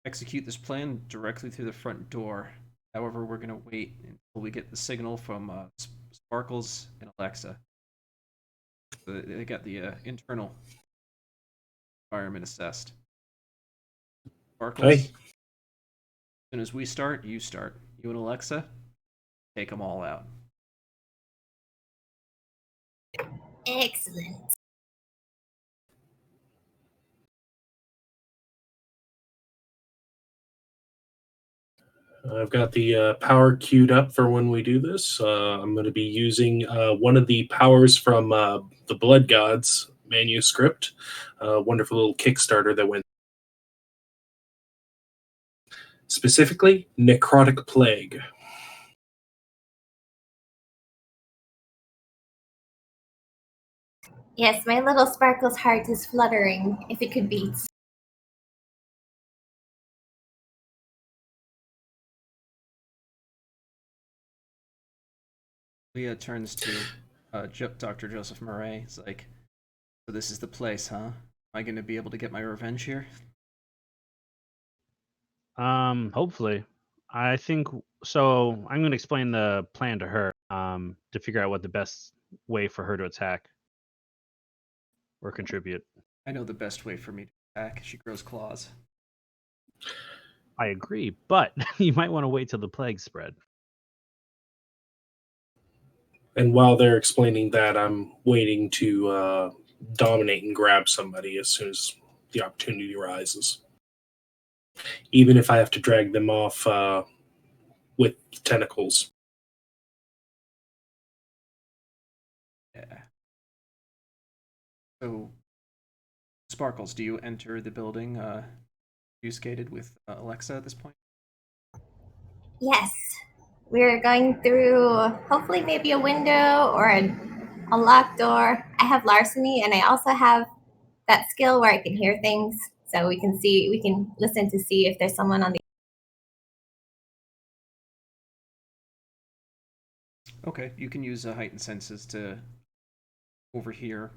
execute this plan directly through the front door. However, we're gonna wait until we get the signal from Sparkles and Alexa. So they got the internal environment assessed. Sparkles, Aye. as soon as we start, you start. You and Alexa, take them all out. Excellent. I've got the power queued up for when we do this. I'm going to be using one of the powers from the Blood Gods manuscript. Wonderful little Kickstarter that went. Specifically, Necrotic Plague. Yes, my little Sparkle's heart is fluttering, if it could beat. Leah turns to Dr. Joseph Murray. It's like, so this is the place, huh? Am I going to be able to get my revenge here? Hopefully. I think so. I'm going to explain the plan to her to figure out what the best way for her to attack or contribute. I know the best way for me to attack. She grows claws. I agree, but you might want to wait till the plague spread. And while they're explaining that, I'm waiting to dominate and grab somebody as soon as the opportunity arises. Even if I have to drag them off with tentacles. Yeah. So, Sparkles, do you enter the building obfuscated with Alexa at this point? Yes. We're going through, hopefully maybe a window or a locked door. I have larceny, and I also have that skill where I can hear things. So we can listen to see if there's someone on the. Okay, you can use heightened senses to overhear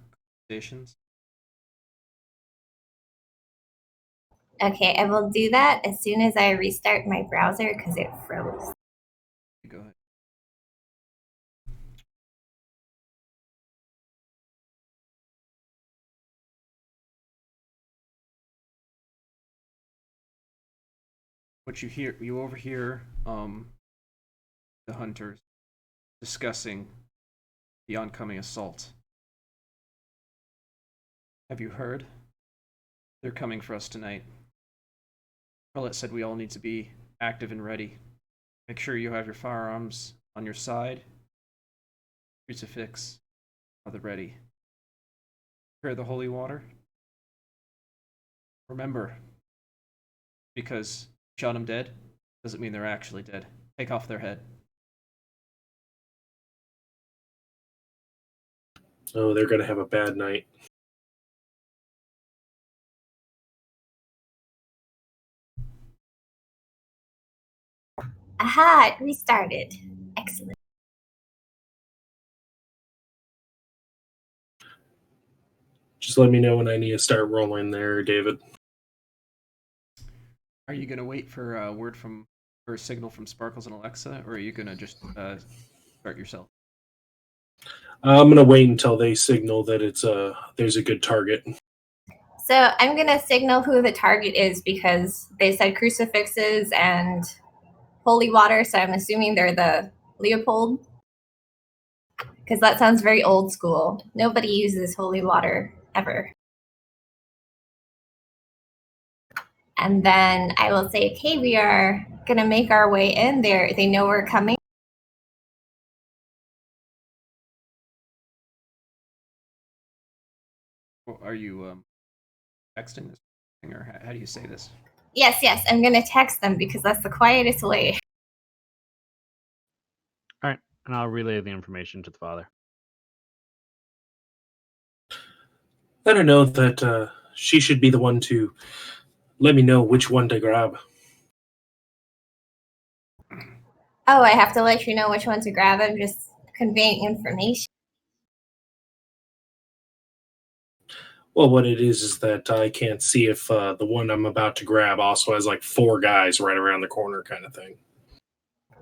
conversations. Okay, I will do that as soon as I restart my browser because it froze. Go ahead. what you overhear the hunters discussing the oncoming assault. Have you heard? They're coming for us tonight. Prelate said we all need to be active and ready. Make sure you have your firearms on your side. Crucifix are the ready. Prepare the holy water. Remember, because shot them dead doesn't mean they're actually dead. Take off their head. Oh, they're going to have a bad night. Aha, it restarted. Excellent. Just let me know when I need to start rolling there, David. Are you gonna wait for a word from or a signal from Sparkles and Alexa, or are you gonna just start yourself? I'm going to wait until they signal that there's a good target. So I'm going to signal who the target is because they said crucifixes and holy water, so I'm assuming they're the Leopold. Because that sounds very old school. Nobody uses holy water ever. And then I will say, okay, we are going to make our way in there. They know we're coming. Are you texting this thing, or how do you say this? Yes, I'm going to text them because that's the quietest way. All right, and I'll relay the information to the father. Let her know that she should be the one to let me know which one to grab. Oh, I have to let you know which one to grab. I'm just conveying information. Well, what it is that I can't see if the one I'm about to grab also has like 4 guys right around the corner kind of thing.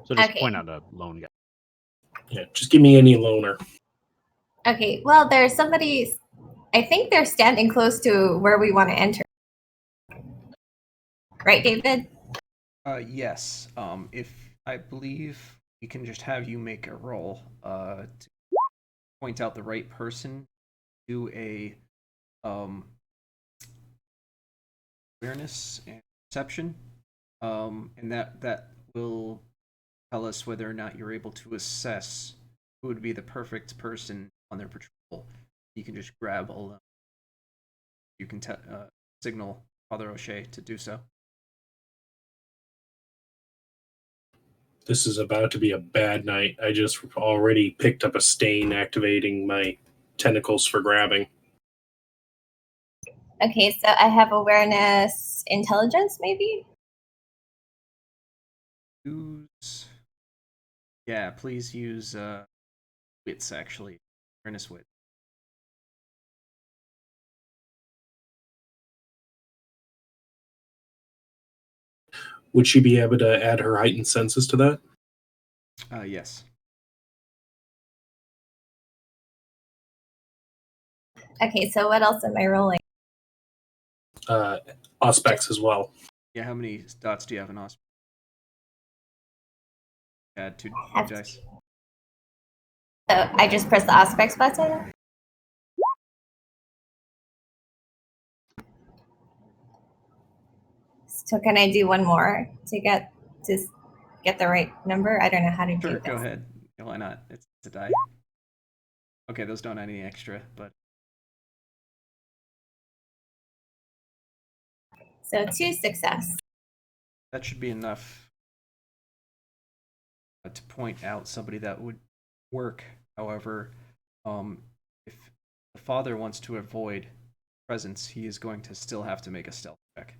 So just Okay. point out a lone guy. Yeah, just give me any loner. Okay, well, there's somebody, I think they're standing close to where we want to enter. Right, David? Yes. If I believe we can just have you make a roll to point out the right person, do a awareness and perception, and that will tell us whether or not you're able to assess who would be the perfect person on their patrol. You can just grab a. You can signal Father O'Shea to do so. This is about to be a bad night. I just already picked up a stain activating my tentacles for grabbing. Okay, so I have awareness, intelligence, maybe? Yeah, please use wits, actually. Awareness wit. Would she be able to add her heightened senses to that? Yes. Okay, so what else am I rolling? Aspects as well. Yeah, how many dots do you have in Osprey? Add two dice. So I just press the aspects button? So can I do one more to get the right number? I don't know how to do Sure, this. go ahead. Why not? It's a die. Okay, those don't add any extra, but So 2 success. that should be enough to point out somebody that would work. However, if the father wants to avoid presence, he is going to still have to make a stealth check.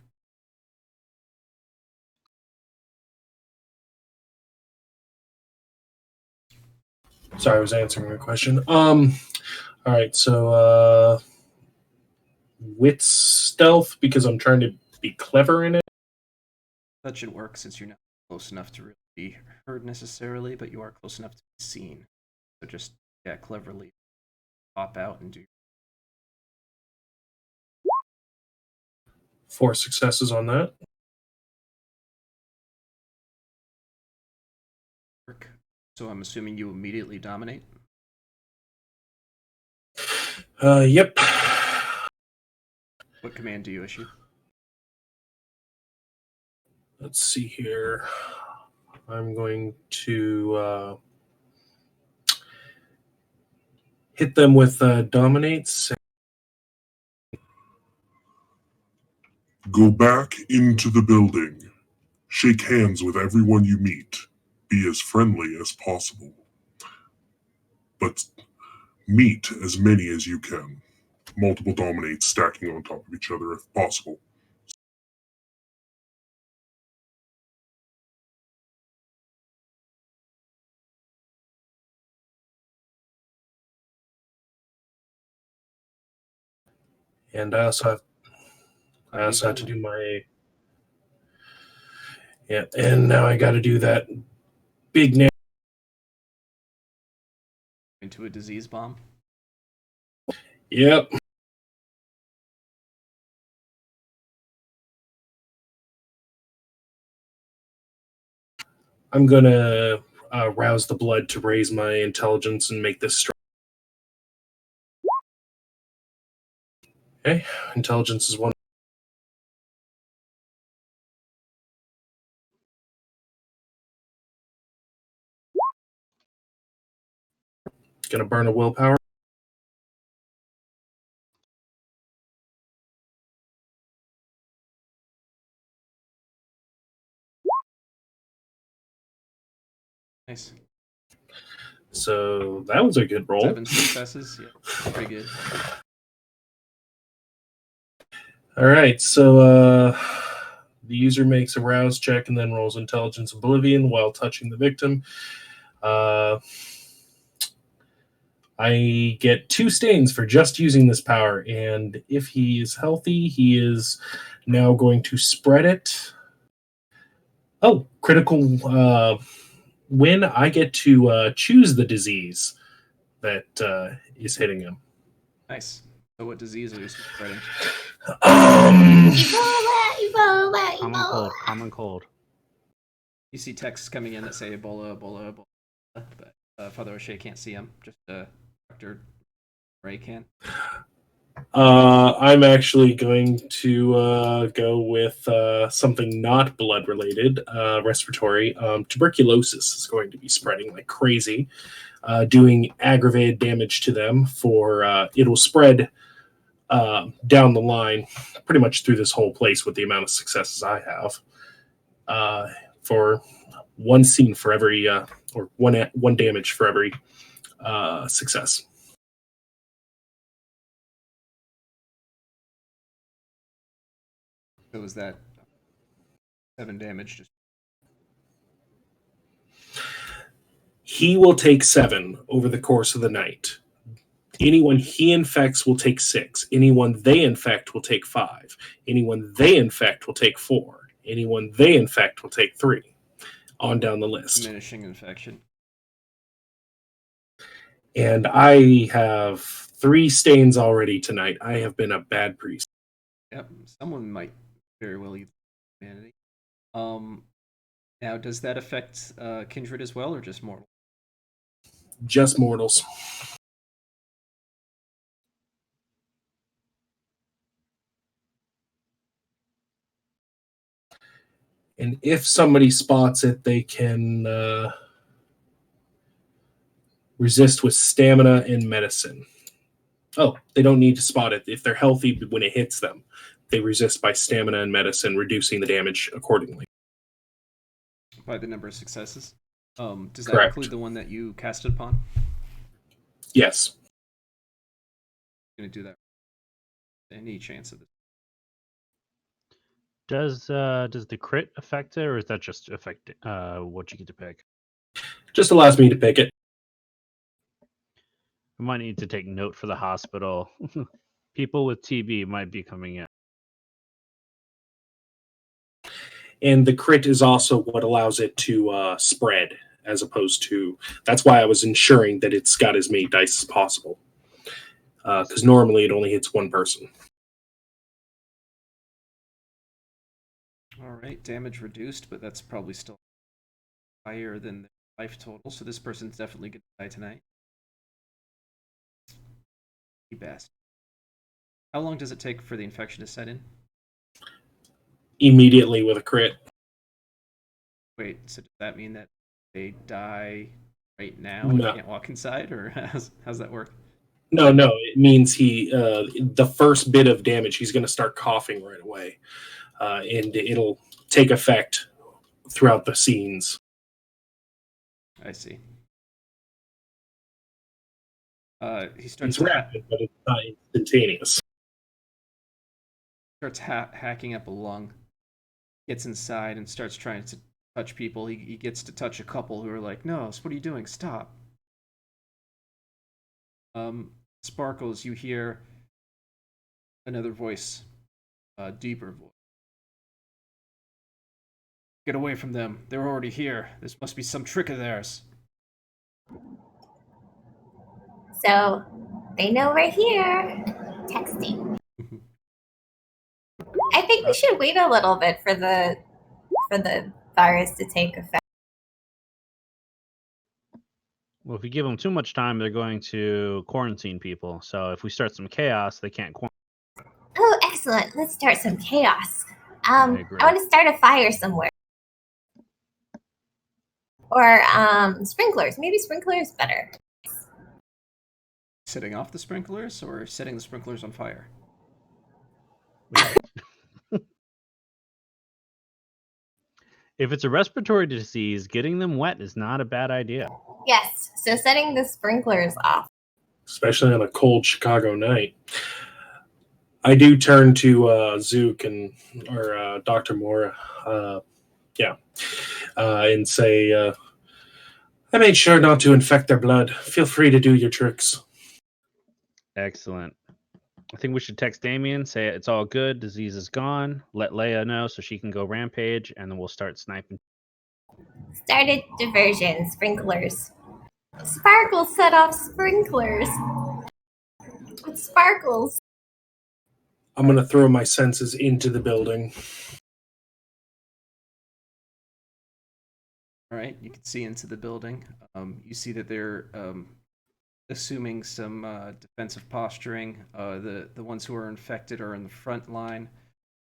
Sorry, I was answering a question. All right, so wits stealth because I'm trying to be clever in it. That should work since you're not close enough to really be heard necessarily, but you are close enough to be seen. So just, cleverly pop out and do. 4 successes on that. So I'm assuming you immediately dominate? Yep. What command do you issue? Let's see here. I'm going to hit them with dominates. Go back into the building. Shake hands with everyone you meet. Be as friendly as possible. But meet as many as you can. Multiple dominates stacking on top of each other if possible. And I also have to do my... Yeah, and now I got to do that big... Into a disease bomb? Yep. I'm going to rouse the blood to raise my intelligence and make this strong. Okay, intelligence is 1. Gonna burn a willpower. Nice. So that was a good roll. 7 successes? Yeah, pretty good. All right, so the user makes a rouse check and then rolls Intelligence Oblivion while touching the victim. I get 2 stains for just using this power, and if he is healthy, he is now going to spread it. Oh, critical win. I get to choose the disease that is hitting him. Nice. So what disease are you spreading? Ebola. Common cold. Common cold. You see texts coming in that say Ebola, but Father O'Shea can't see them. Just Dr. Ray can. I'm actually going to go with something not blood related, respiratory. Tuberculosis is going to be spreading like crazy, doing aggravated damage to them. It'll spread down the line, pretty much through this whole place with the amount of successes I have. For one scene for every, or one damage for every success. So was that 7 damage? He will take 7 over the course of the night. Anyone he infects will take 6. Anyone they infect will take 5. Anyone they infect will take 4. Anyone they infect will take 3. On down the list. Diminishing infection. And I have 3 stains already tonight. I have been a bad priest. Yep, someone might very well use humanity. Now, does that affect kindred as well, or just mortal? Just mortals. And if somebody spots it, they can resist with stamina and medicine. Oh, they don't need to spot it. If they're healthy when it hits them, they resist by stamina and medicine, reducing the damage accordingly. By the number of successes? Does that Correct. include the one that you casted upon? Yes. I'm going to do that. Any chance of it? Does the crit affect it, or is that just affect what you get to pick? Just allows me to pick it. I might need to take note for the hospital. People with TB might be coming in. And the crit is also what allows it to spread, as opposed to... That's why I was ensuring that it's got as many dice as possible. Because normally it only hits one person. All right, damage reduced, but that's probably still higher than the life total, so this person's definitely going to die tonight. You best. How long does it take for the infection to set in? Immediately with a crit. Wait, so does that mean that they die right now No. and can't walk inside, or how's that work? No, it means the first bit of damage, he's going to start coughing right away. And it'll take effect throughout the scenes. I see. He It's starts rapid, but it's not instantaneous. starts hacking up a lung, gets inside and starts trying to touch people. He gets to touch a couple who are like, "No, what are you doing? Stop." Sparkles, you hear another voice, a deeper voice. Get away from them. They're already here. This must be some trick of theirs. So they know we're here. Texting. I think we should wait a little bit for the virus to take effect. Well, if we give them too much time, they're going to quarantine people. So if we start some chaos, they can't quarantine. Oh, excellent. Let's start some chaos. I I agree. want to start a fire somewhere. Or sprinklers. Maybe sprinklers better. Setting off the sprinklers or setting the sprinklers on fire? If it's a respiratory disease, getting them wet is not a bad idea. Yes. So setting the sprinklers off. Especially on a cold Chicago night. I do turn to Zook or Dr. Mora, and say, I made sure not to infect their blood. Feel free to do your tricks. Excellent. I think we should text Damien, say it's all good, disease is gone, let Leia know so she can go rampage, and then we'll start sniping. Started diversion. Sprinklers. Sparkles set off sprinklers. With sparkles. I'm going to throw my senses into the building. All right, you can see into the building. You see that they're assuming some defensive posturing. The ones who are infected are in the front line.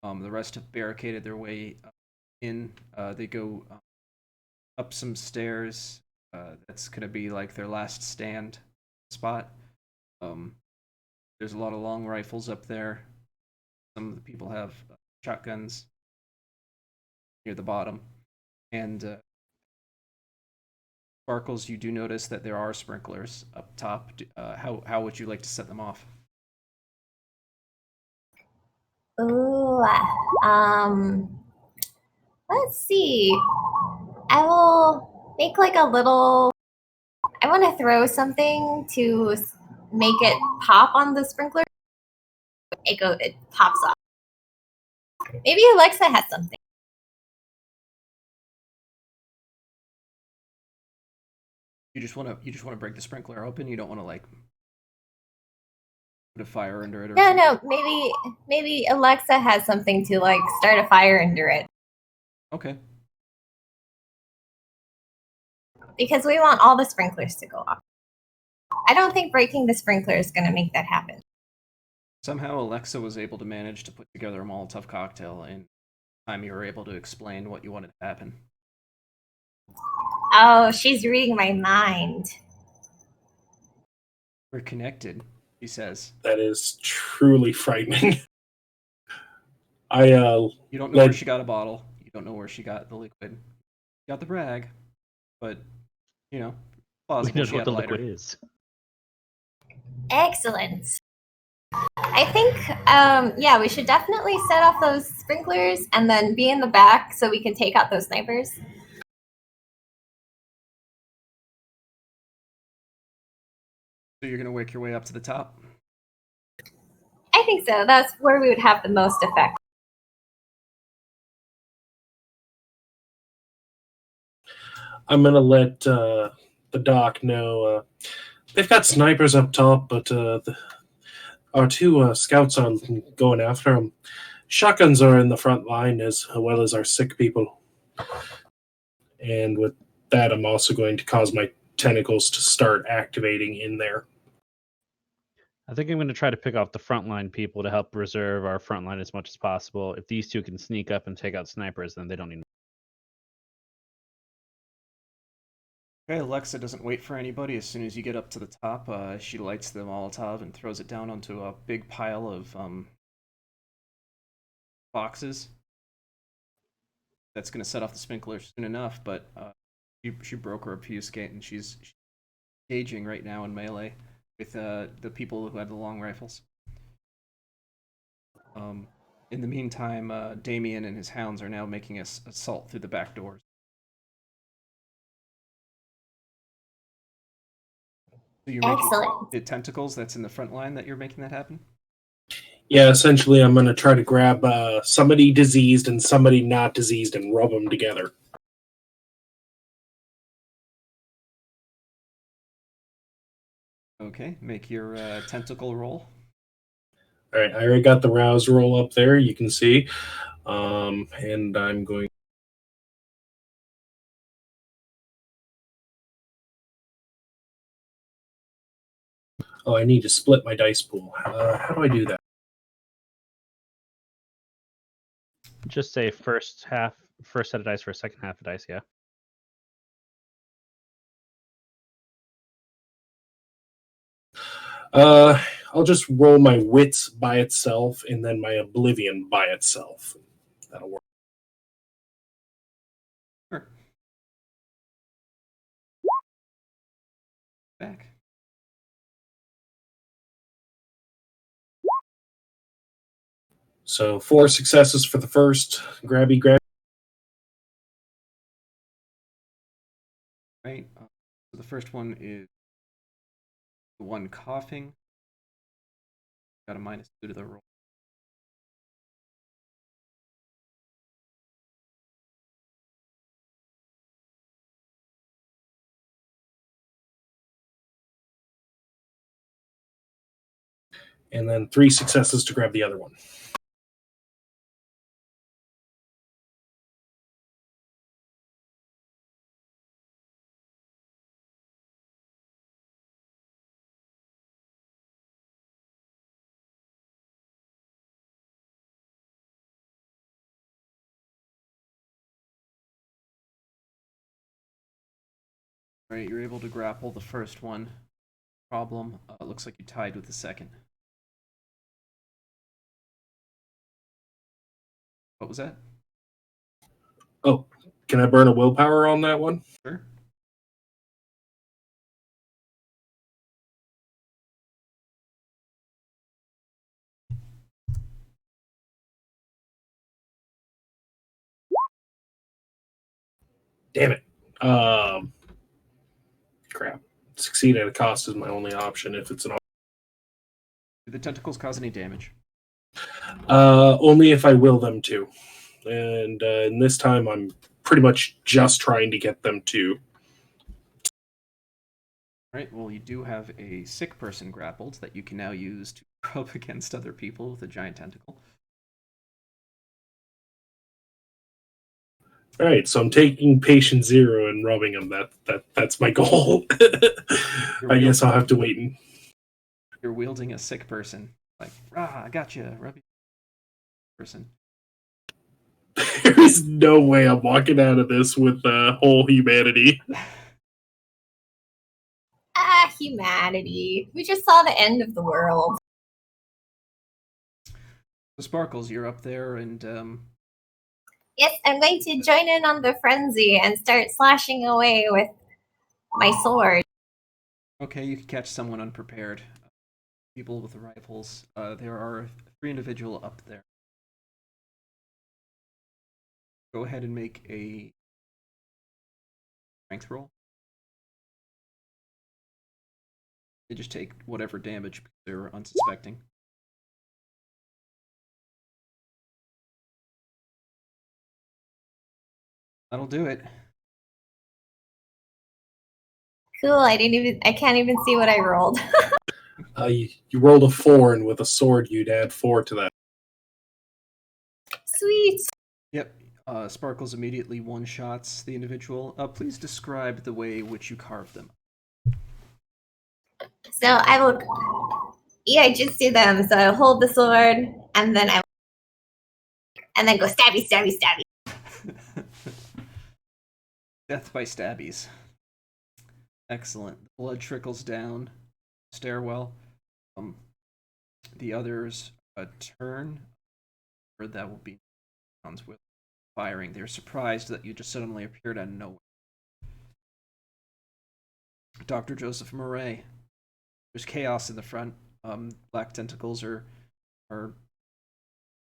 The rest have barricaded their way in. They go up some stairs. That's going to be like their last stand spot. There's a lot of long rifles up there. Some of the people have shotguns near the bottom. And Sparkles, you do notice that there are sprinklers up top. How would you like to set them off? Ooh, let's see. I will make like a little. I want to throw something to make it pop on the sprinkler. It pops off. Maybe Alexa has something. You just want to break the sprinkler open. You don't want to like put a fire under it. Or No. Maybe Alexa has something to like start a fire under it. Okay. Because we want all the sprinklers to go off. I don't think breaking the sprinkler is going to make that happen. Somehow Alexa was able to manage to put together a Molotov cocktail in time you were able to explain what you wanted to happen. Oh, she's reading my mind. We're connected, she says. That is truly frightening. You don't know where she got a bottle. You don't know where she got the liquid. You got the brag, but plausible We know she what had the a lighter. liquid is. Excellent. I think, we should definitely set off those sprinklers and then be in the back so we can take out those snipers. So you're going to work your way up to the top? I think so. That's where we would have the most effect. I'm going to let the doc know they've got snipers up top, but our two scouts are going after them. Shotguns are in the front line as well as our sick people. And with that, I'm also going to cause my tentacles to start activating in there. I think I'm going to try to pick off the frontline people to help reserve our frontline as much as possible. If these two can sneak up and take out snipers, then they don't need. Okay, Alexa doesn't wait for anybody. As soon as you get up to the top, she lights the Molotov and throws it down onto a big pile of boxes. That's going to set off the sprinkler soon enough, but she broke her obfuscate, and she's engaging right now in melee with the people who had the long rifles. In the meantime, Damien and his hounds are now making an assault through the back doors. So you're Excellent. the tentacles that's in the front line that you're making that happen? Yeah, essentially I'm going to try to grab somebody diseased and somebody not diseased and rub them together. Okay, make your tentacle roll. All right, I already got the rouse roll up there, you can see. And I'm going... Oh, I need to split my dice pool. How do I do that? Just say first set of dice for a second half of dice, yeah. I'll just roll my wits by itself and then my oblivion by itself. That'll work. Sure. Back. So 4 successes for the first. Grabby, grab. Right. So the first one is the one coughing. Got a -2 to the roll. And then 3 successes to grab the other one. Right, you're able to grapple the first one. Problem. It looks like you tied with the second. What was that? Oh, can I burn a willpower on that one? Sure. Damn it. Crap. Succeed at a cost is my only option if it's an... Did the tentacles cause any damage? Only if I will them to. And in this time, I'm pretty much just trying to get them to. Right, well, you do have a sick person grappled that you can now use to rub against other people with a giant tentacle. All right, so I'm taking patient 0 and rubbing them. That's my goal. I guess I'll have to wait. You're wielding a sick person. Like, I got you, rub person. There is no way I'm walking out of this with whole humanity. Humanity. We just saw the end of the world. So Sparkles, you're up there, and Yes, I'm going to join in on the frenzy and start slashing away with my sword. okay, you can catch someone unprepared. People with rifles. There are 3 individuals up there. Go ahead and make a strength roll. They just take whatever damage because they're unsuspecting. That'll do it. Cool, I can't even see what I rolled. You rolled a 4, and with a sword, you'd add 4 to that. Sweet. Yep. Sparkles immediately one-shots the individual. Please describe the way which you carved them. So I will, I just do them. So I hold the sword, and then go stabby, stabby, stabby. Death by stabbies. Excellent. Blood trickles down stairwell. The others turn, or that will be rounds with firing. They're surprised that you just suddenly appeared out of nowhere. Dr. Joseph Murray. There's chaos in the front. Black tentacles are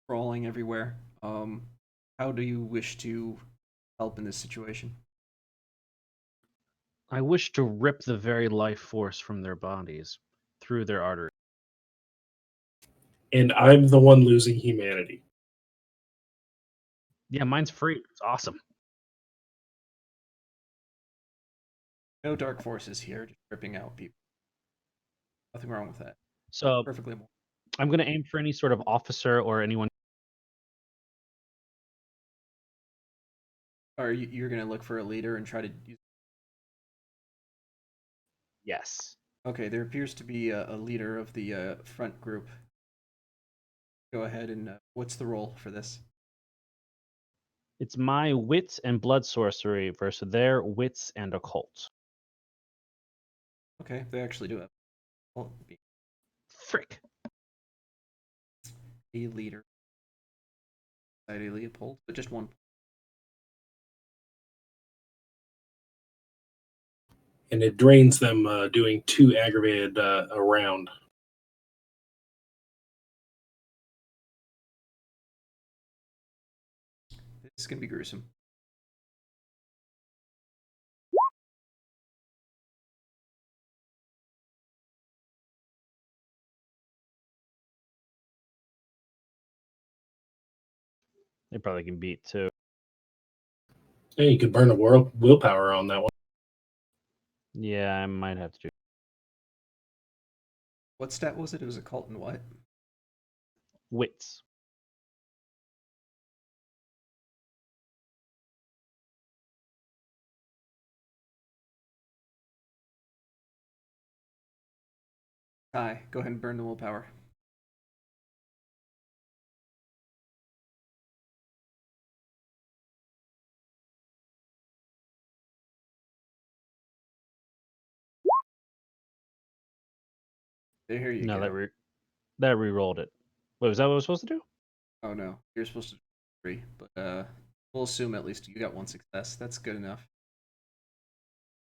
crawling everywhere. How do you wish to help in this situation? I wish to rip the very life force from their bodies through their arteries. And I'm the one losing humanity. Yeah, mine's free. It's awesome. No dark forces here, just ripping out people. Nothing wrong with that. So Perfectly normal. I'm going to aim for any sort of officer or anyone. Or you're going to look for a leader and try to use... Yes. Okay, there appears to be a leader of the front group. Go ahead and what's the role for this? It's my wits and blood sorcery versus their wits and occult. Okay, they actually do have Frick. a leader. Society of Leopold, but just one. And it drains them doing 2 aggravated a round. This is going to be gruesome. They probably can beat too. Yeah, you could burn a willpower on that one. Yeah, I might have to do. What stat was it? It was occult and what? Wits. Hi, go ahead and burn the willpower. Here you No, go. that re-rolled it. Wait, was that what I was supposed to do? Oh no, you're supposed to do 3, but we'll assume at least you got 1 success. That's good enough.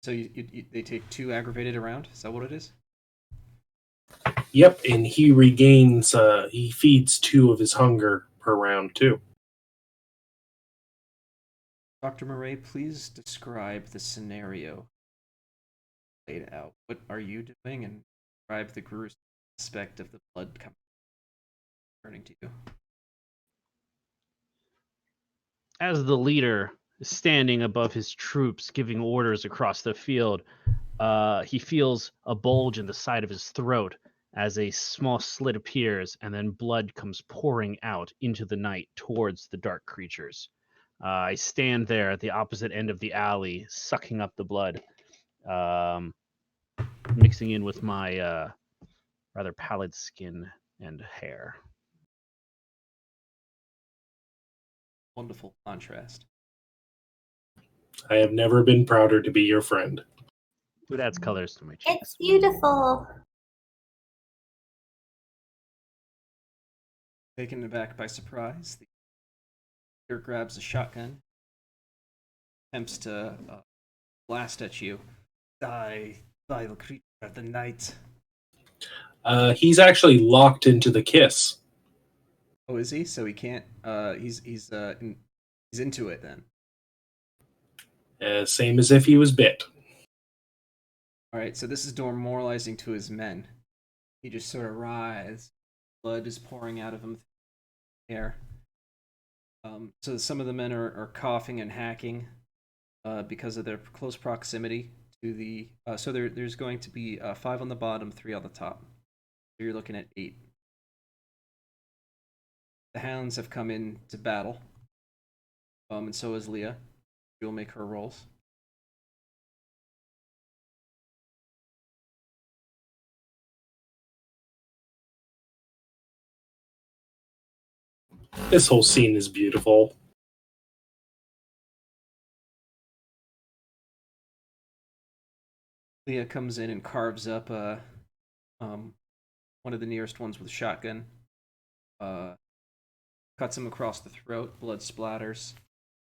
So they take 2 aggravated a round? Is that what it is? Yep, and he regains, he feeds 2 of his hunger per round too. Dr. Murray, please describe the scenario laid out. What are you doing, and describe the gruesome aspect of the blood coming turning to you. As the leader, standing above his troops, giving orders across the field, he feels a bulge in the side of his throat as a small slit appears, and then blood comes pouring out into the night towards the dark creatures. I stand there at the opposite end of the alley, sucking up the blood, mixing in with my rather pallid skin and hair. Wonderful contrast. I have never been prouder to be your friend. It adds colors to my cheeks. It's beautiful. Taken aback by surprise, the leader grabs a shotgun, attempts to blast at you. Die, vile creature of the night. He's actually locked into the kiss. Oh, is he? So he can't. He's into it then. Same as if he was bit. All right. So this is demoralizing to his men. He just sort of writhes. Blood is pouring out of him. Air. So some of the men are coughing and hacking because of their close proximity to the. So there's going to be 5 on the bottom, 3 on the top. So you're looking at 8. The hounds have come in to battle. And so is Leah. She'll make her rolls. This whole scene is beautiful. Leah comes in and carves up one of the nearest ones with a shotgun. Cuts him across the throat. Blood splatters.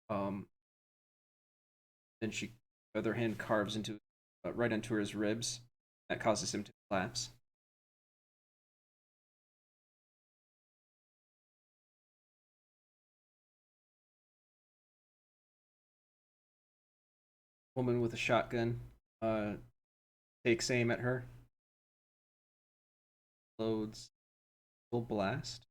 Then she, other hand, carves into right into his ribs. That causes him to collapse. Woman with a shotgun takes aim at her. Loads. Full blast.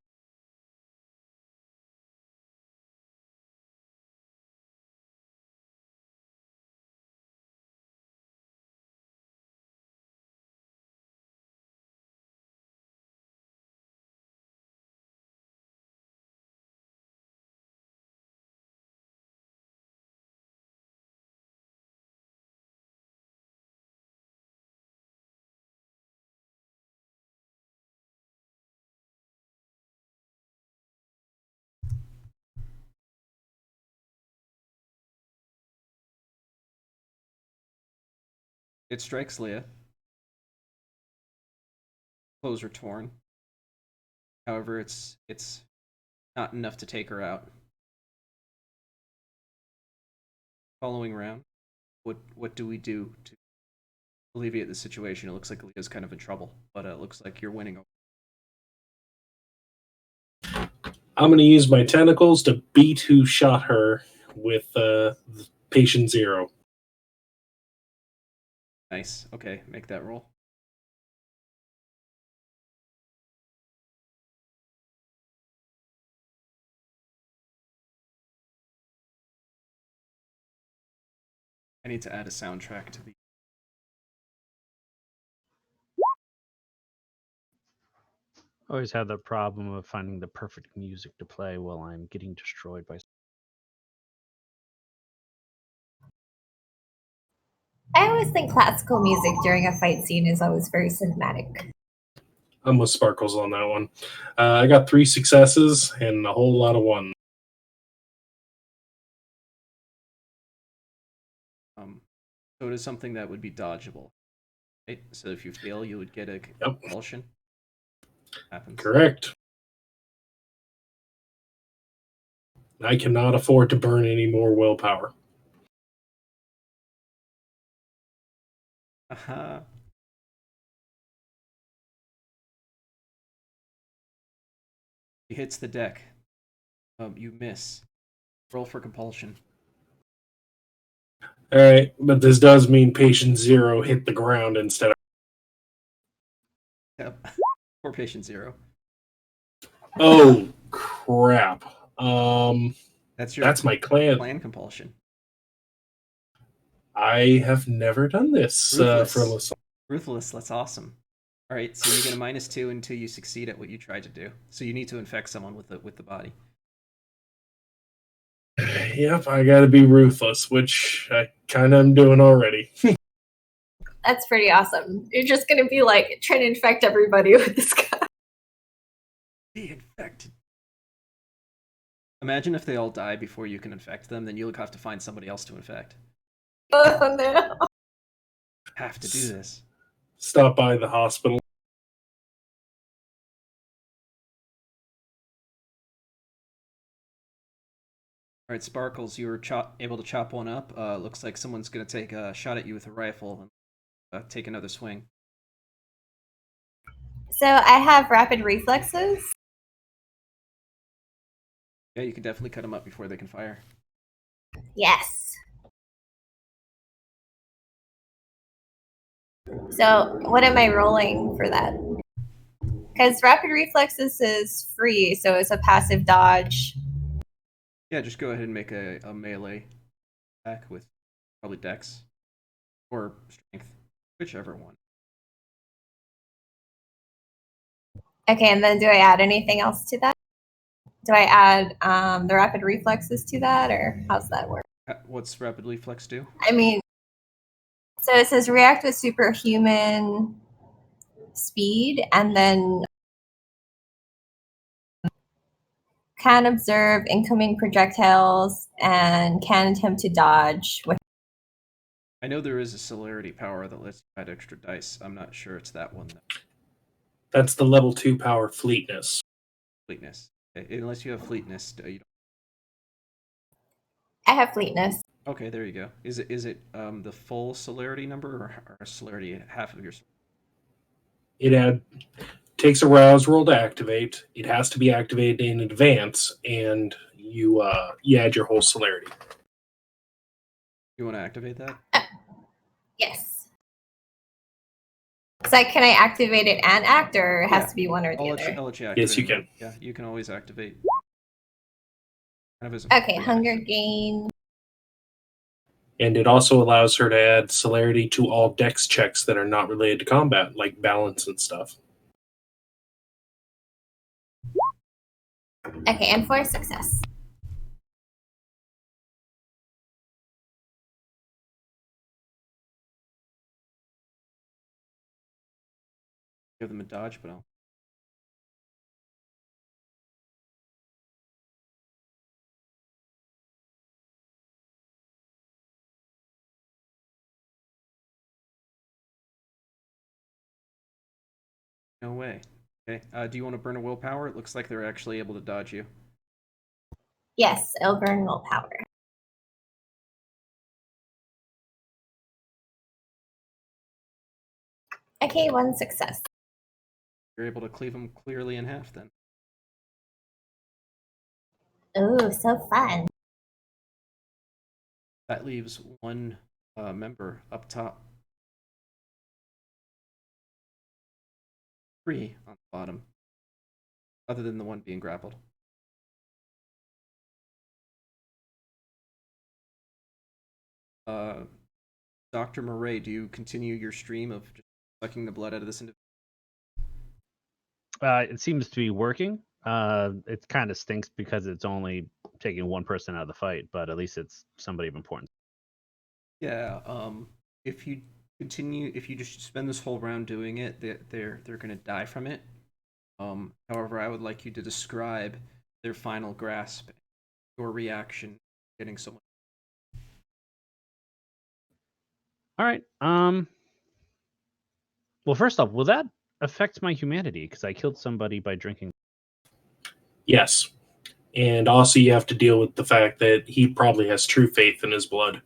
It strikes Leah. Clothes are torn. However, it's not enough to take her out. Following round, what do we do to alleviate the situation? It looks like Leah's kind of in trouble, but it looks like you're winning. I'm going to use my tentacles to beat who shot her with patient 0. Nice. Okay, make that roll. I need to add a soundtrack to the. Always have the problem of finding the perfect music to play while I'm getting destroyed by. I always think classical music during a fight scene is always very cinematic. I'm with Sparkles on that one. I got 3 successes and a whole lot of 1. So it is something that would be dodgeable, right? So if you fail, you would get a compulsion. Happens. Correct. I cannot afford to burn any more willpower. Aha. He hits the deck. You miss. Roll for compulsion. All right, but this does mean patient 0 hit the ground instead of. Yep. Poor patient 0. Oh crap! That's my clan. Clan compulsion. I have never done this for Ruthless. Ruthless. That's awesome. All right, so you get a -2 until you succeed at what you tried to do. So you need to infect someone with the body. Yep, I gotta be ruthless, which I kind of am doing already. That's pretty awesome. You're just gonna be like trying to infect everybody with this guy. Be infected. Imagine if they all die before you can infect them, then you'll have to find somebody else to infect. Oh no. Have to do this. Stop by the hospital. All right, Sparkles, you were able to chop one up. Looks like someone's going to take a shot at you with a rifle and take another swing. So I have rapid reflexes. Yeah, you can definitely cut them up before they can fire. Yes. So what am I rolling for that? Because rapid reflexes is free, so it's a passive dodge. Yeah, just go ahead and make a melee attack with probably Dex or Strength, whichever one. Okay, and then do I add anything else to that? Do I add the rapid reflexes to that, or how's that work? What's rapid reflex do? I mean, so it says react with superhuman speed, and then can observe incoming projectiles and can attempt to dodge with. I know there is a celerity power that lets you add extra dice. I'm not sure it's that one, though. That's the level 2 power, Fleetness. Fleetness. Okay, unless you have fleetness, you don't. I have fleetness. Okay, there you go. Is it the full celerity number or celerity half of your? It takes a rouse roll to activate. It has to be activated in advance, and you add your whole celerity. You want to activate that? Yes. So can I activate it and act, or it has to be one or the other? I'll let you activate Yes, you it. can. Yeah, you can always activate. Kind of as Okay, hunger gain. And it also allows her to add celerity to all dex checks that are not related to combat, like balance and stuff. Okay, and for success. Give them a dodge, but I'll. No way. Okay. Do you want to burn a willpower? It looks like they're actually able to dodge you. Yes, it'll burn willpower. Okay, one success. You're able to cleave them clearly in half then. Ooh, so fun. That leaves one member up top. 3 on the bottom. Other than the one being grappled. Dr. Murray, do you continue your stream of just sucking the blood out of this individual? It seems to be working. It kind of stinks because it's only taking one person out of the fight, but at least it's somebody of importance. Yeah. If you continue, if you just spend this whole round doing it, they're gonna die from it. However, I would like you to describe their final grasp, your reaction, getting so much. All right. Well, first off, will that affect my humanity? Because I killed somebody by drinking. Yes. And also you have to deal with the fact that he probably has true faith in his blood.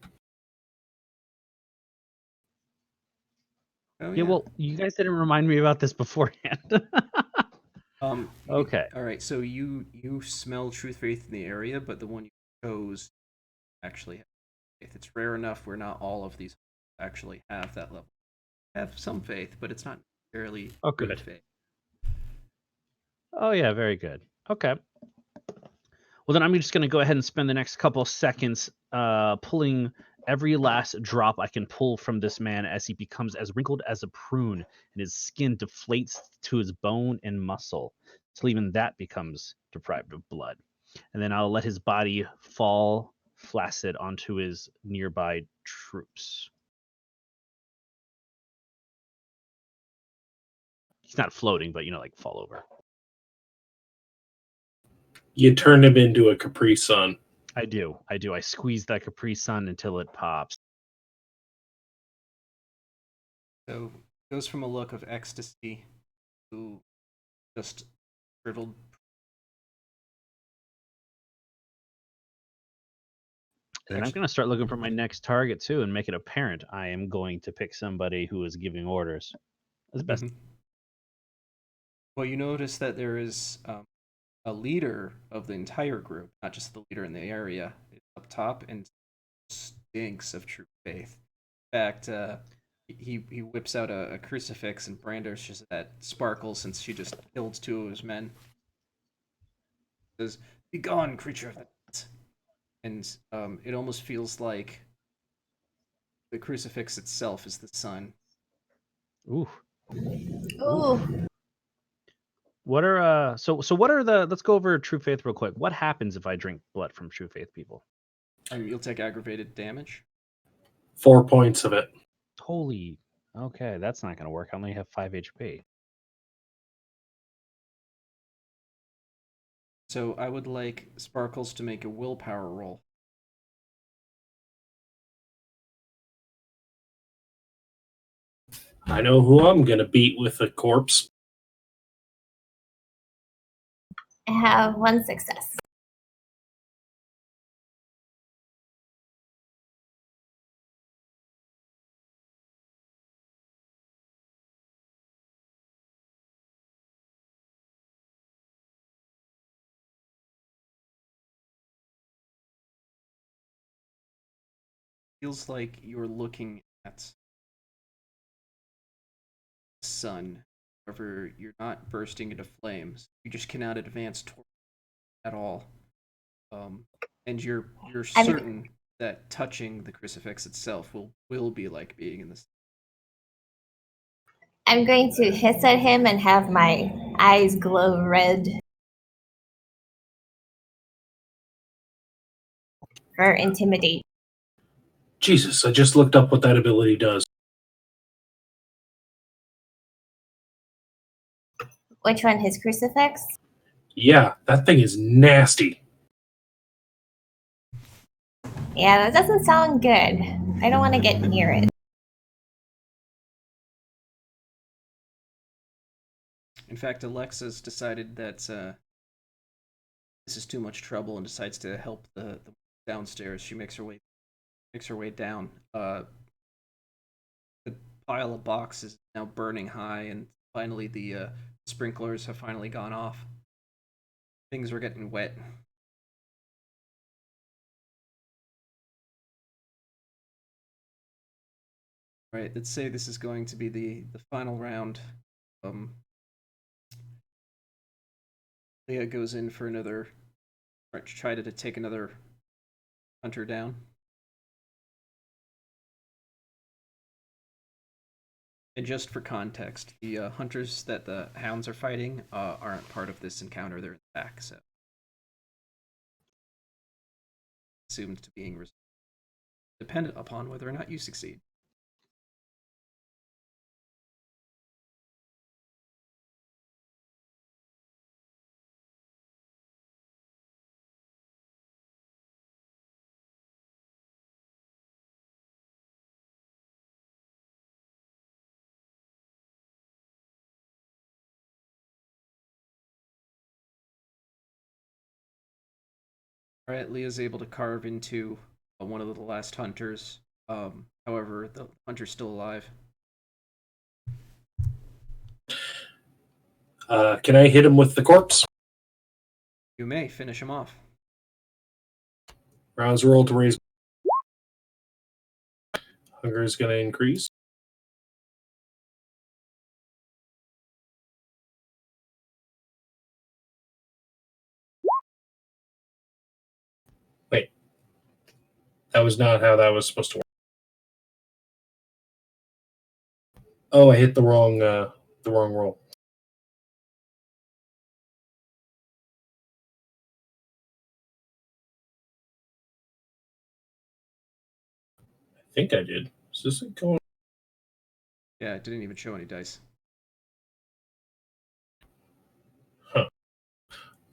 Oh, Yeah, well, you guys didn't remind me about this beforehand. Okay. All right. So you smell truth faith in the area, but the one you chose actually has faith. It's rare enough where not all of these actually have that level. Have some faith, but it's not necessarily true good. faith. Oh, yeah, very good. Okay. Well, then I'm just going to go ahead and spend the next couple seconds pulling every last drop I can pull from this man as he becomes as wrinkled as a prune and his skin deflates to his bone and muscle till even that becomes deprived of blood. And then I'll let his body fall flaccid onto his nearby troops. He's not floating, but, like fall over. You turn him into a Capri Sun. I do. I squeeze that Capri Sun until it pops. So it goes from a look of ecstasy to just shriveled. And I'm going to start looking for my next target too and make it apparent I am going to pick somebody who is giving orders. That's best. Mm-hmm. Well, you notice that there is a leader of the entire group, not just the leader in the area, up top and stinks of true faith. In fact, he whips out a crucifix and brandishes that Sparkle since she just killed 2 of his men. He says, "Be gone, creature of the night." And it almost feels like the crucifix itself is the sun. Ooh. Ooh. What are so what are the let's go over True Faith real quick. What happens if I drink blood from True Faith people? You'll take aggravated damage. 4 points of it. Holy, okay, that's not gonna work. I only have 5 HP. So I would like Sparkles to make a willpower roll. I know who I'm gonna beat with a corpse. I have 1 success. Feels like you're looking at the sun. However, you're not bursting into flames. You just cannot advance toward it at all. And you're certain that touching the crucifix itself will be like being in the sun. I'm going to hiss at him and have my eyes glow red for intimidate. Jesus, I just looked up what that ability does. Which one? His crucifix? Yeah, that thing is nasty. Yeah, that doesn't sound good. I don't want to get near it. In fact, Alexa's decided that this is too much trouble and decides to help the downstairs. She makes her way down. The pile of boxes is now burning high, and finally the sprinklers have finally gone off. Things are getting wet. Right, let's say this is going to be the final round. Leah goes in for another, try to take another hunter down. And just for context, the hunters that the hounds are fighting aren't part of this encounter. They're in the back, so assumed to being dependent upon whether or not you succeed. Alright, Leah's able to carve into one of the last hunters. However, the hunter's still alive. Can I hit him with the corpse? You may finish him off. Rounds roll to raise. Hunger is going to increase. Wait. That was not how that was supposed to work. Oh, I hit the wrong roll. I think I did. Is this going? Yeah, it didn't even show any dice. Huh.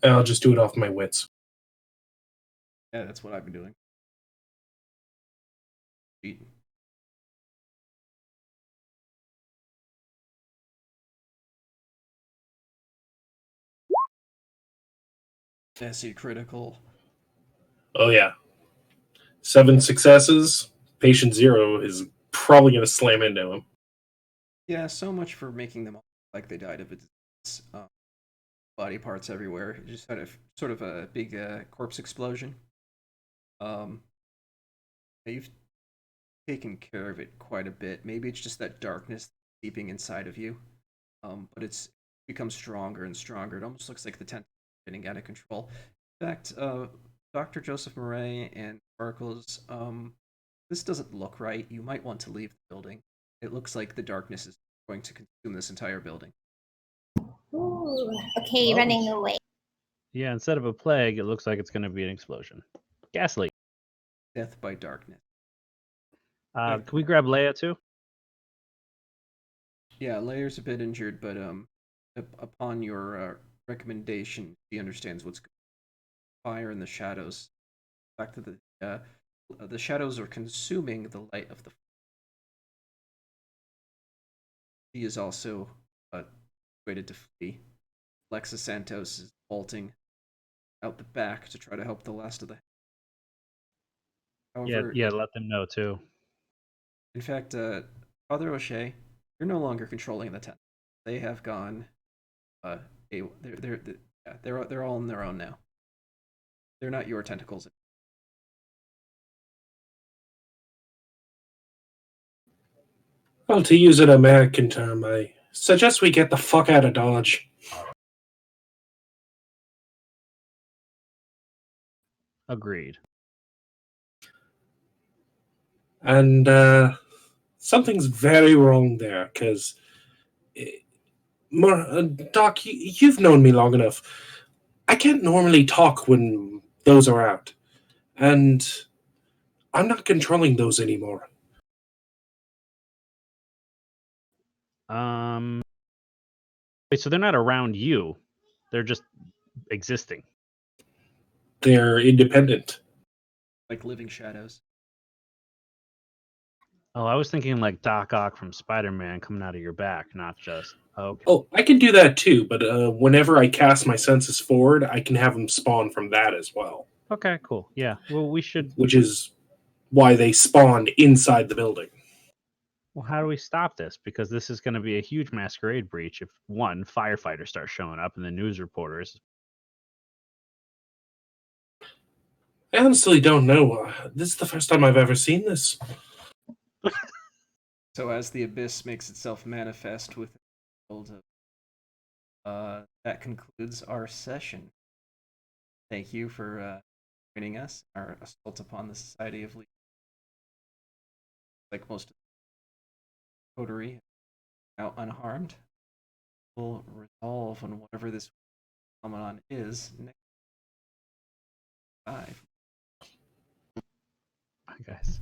I'll just do it off my wits. Yeah, that's what I've been doing. Cheating. Fancy critical. Oh, yeah. 7 successes. Patient 0 is probably going to slam into him. Yeah, so much for making them all like they died of its body parts everywhere. It just had sort of a big corpse explosion. You've taken care of it quite a bit. Maybe it's just that darkness seeping inside of you. But it's become stronger and stronger. It almost looks like the tent is getting out of control. In fact, Dr. Joseph Murray and Sparkles, this doesn't look right. You might want to leave the building. It looks like the darkness is going to consume this entire building. Ooh, okay, Close. running away. Yeah, instead of a plague, it looks like it's going to be an explosion. Gas leak. Death by darkness. Can we grab Leia too? Yeah, Layer's a bit injured, but upon your recommendation, he understands what's going on. Fire in the shadows. The fact that the shadows are consuming the light of the. He is also persuaded to flee. Alexa Santos is bolting out the back to try to help the last of the. However, Yeah, let them know too. in fact, Father O'Shea, you're no longer controlling the tent. They have gone. They're all on their own now. They're not your tentacles. Well, to use an American term, I suggest we get the fuck out of Dodge. Agreed. And something's very wrong there, because Doc, you've known me long enough. I can't normally talk when those are out, and I'm not controlling those anymore. Wait, so they're not around you; they're just existing. They're independent. Like living shadows. Oh, I was thinking like Doc Ock from Spider-Man coming out of your back, not just. Okay. Oh, I can do that too, but whenever I cast my senses forward, I can have them spawn from that as well. Okay, cool. Yeah. Well, we should. Which is why they spawned inside the building. Well, how do we stop this? Because this is going to be a huge masquerade breach if one firefighter starts showing up and the news reporters. I honestly don't know. This is the first time I've ever seen this. So as the abyss makes itself manifest with the world of, that concludes our session. Thank you for joining us. Our assault upon the Society of Leopold. Like most of the coterie, now unharmed. We'll resolve on whatever this phenomenon is next time. Bye, guys.